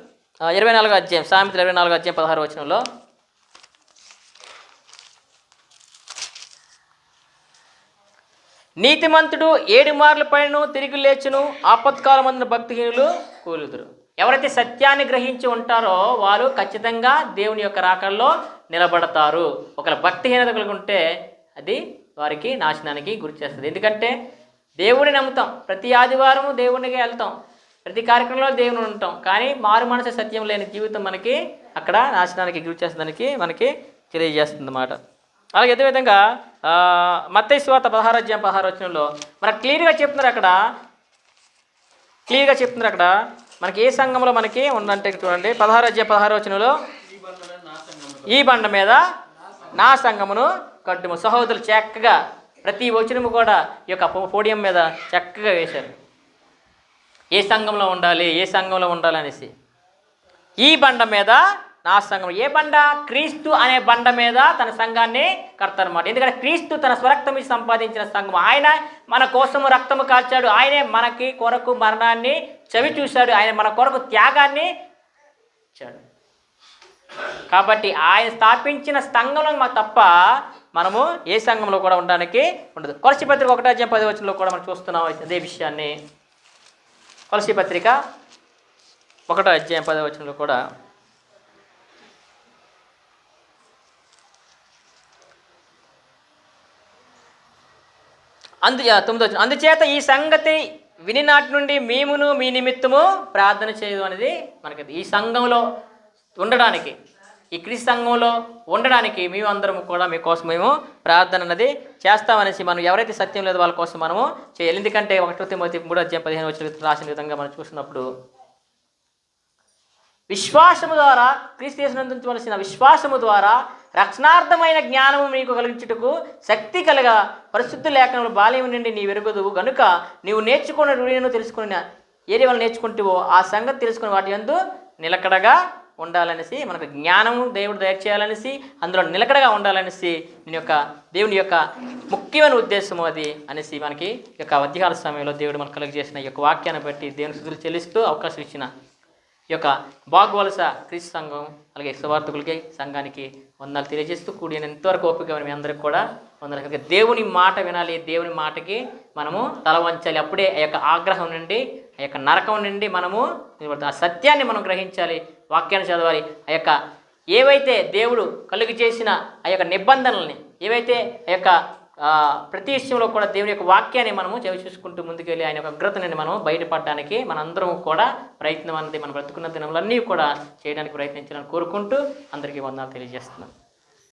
24వ అధ్యాయం సామెతలు 24:16 నీతిమంతుడు 7 మార్లు పైన తిరిగి లేచును, ఆపత్కాలమందున భక్తిహీనులు కూలుదురు. ఎవరైతే సత్యాన్ని గ్రహించి ఉంటారో వారు ఖచ్చితంగా దేవుని యొక్క రాకల్లో నిలబడతారు. ఒకవేళ భక్తిహీనత కలిగి ఉంటే అది వారికి నాశనానికి గురి చేస్తుంది. ఎందుకంటే దేవుడిని నమ్ముతాం, ప్రతి ఆదివారము దేవునికి వెళ్తాం, ప్రతి కార్యక్రమంలో దేవుని ఉంటాం, కానీ మారు మనసు సత్యం లేని జీవితం మనకి అక్కడ నాశనానికి గురి చేసేదానికి మనకి తెలియజేస్తుంది అన్నమాట. అలాగే అదేవిధంగా మత్తయి సువార్త 16:16 మనకు క్లియర్గా చెప్తున్నారు. అక్కడ మనకి ఏ సంఘంలో మనకి ఉందంటే చూడండి 16:16 ఈ బండ మీద నా సంఘమును కట్టుము. సహోదరులు చక్కగా ప్రతి వచనము కూడా ఈ యొక్క పోడియం మీద చక్కగా వేశారు. ఏ సంఘంలో ఉండాలి అనేసి. ఈ బండ మీద నా సంఘం. ఏ బండ? క్రీస్తు అనే బండ మీద తన సంఘాన్ని కడతారన్నమాట. ఎందుకంటే క్రీస్తు తన స్వరక్తం ఇచ్చి సంపాదించిన సంఘం. ఆయన మన కోసము రక్తము కాల్చాడు. ఆయనే మనకి కొరకు మరణాన్ని చవి చూశాడు. ఆయన మన కొరకు త్యాగాన్ని ఇచ్చాడు. కాబట్టి ఆయన స్థాపించిన సంఘంలో తప్ప మనము ఏ సంఘంలో కూడా ఉండడానికి ఉండదు. కొలసీ పత్రిక 1:10 కూడా మనం చూస్తున్నాం అదే విషయాన్ని. కొలసీ పత్రిక 1:10 కూడా అందుచేత ఈ సంగతి వినినాటి నుండి మేమును మీ నిమిత్తము ప్రార్థన చేయదు అనేది మనకి. ఈ సంఘంలో ఉండడానికి, ఈ క్రీస్తు సంఘంలో ఉండడానికి మేమందరం కూడా మీకోసం మేము ప్రార్థన అన్నది చేస్తామనేసి మనం ఎవరైతే సత్యం లేదో వాళ్ళ కోసం మనము చేయాలి. ఎందుకంటే 1 తిమోతి 3:15 రాసిన విధంగా మనం చూసినప్పుడు విశ్వాసము ద్వారా క్రీస్తు యేసునందుంచవలసిన విశ్వాసము ద్వారా రక్షణార్థమైన జ్ఞానము మీకు కలిగించుటకు శక్తి కలగ పరిశుద్ధ లేఖనములు బాల్యం నుండి నీ వెరుగుదువు గనుక నీవు నేర్చుకున్న రూఢిని తెలుసుకున్న ఏది వల్ల నేర్చుకుంటావో ఆ సంగతి తెలుసుకుని వాటి యందు నిలకడగా ఉండాలనేసి, మనకు జ్ఞానము దేవుడు దయచేయాలనేసి, అందులో నిలకడగా ఉండాలనేసి దేవుని యొక్క ముఖ్యమైన ఉద్దేశము అది అనేసి మనకి ఈ యొక్క ఉద్యోగాల సమయంలో దేవుడు మనకు కలుగజేసిన ఈ యొక్క వాక్యాన్ని బట్టి దేవుని స్తుతులు చెల్లిస్తూ అవకాశం ఇచ్చిన ఈ యొక్క బాగువలస క్రీస్తు సంఘం అలాగే సువార్థకులకి సంఘానికి వందనాలు తెలియజేస్తూ కూడిన ఎంతవరకు ఓపిక మీ అందరికి కూడా వందనాలు. దేవుని మాట వినాలి, దేవుని మాటకి మనము తల వంచాలి. అప్పుడే ఆ యొక్క ఆగ్రహం నుండి, ఆ యొక్క నరకం నుండి మనము ఆ సత్యాన్ని మనం గ్రహించాలి, వాక్యాన్ని చదవాలి. ఆ యొక్క ఏవైతే దేవుడు కలుగు చేసిన ఆ యొక్క నిబంధనల్ని, ఏవైతే ఆ యొక్క ప్రతి విషయంలో కూడా దేవుని యొక్క వాక్యాన్ని మనము చవి చూసుకుంటూ ముందుకెళ్ళి ఆయన యొక్క ఉగ్రతని మనం బయటపడడానికి మనందరం కూడా ప్రయత్నం అన్నది మనం బ్రతుకున్న దినములన్నీ కూడా చేయడానికి ప్రయత్నించాలని కోరుకుంటూ అందరికీ వందనాలు తెలియజేస్తున్నాం.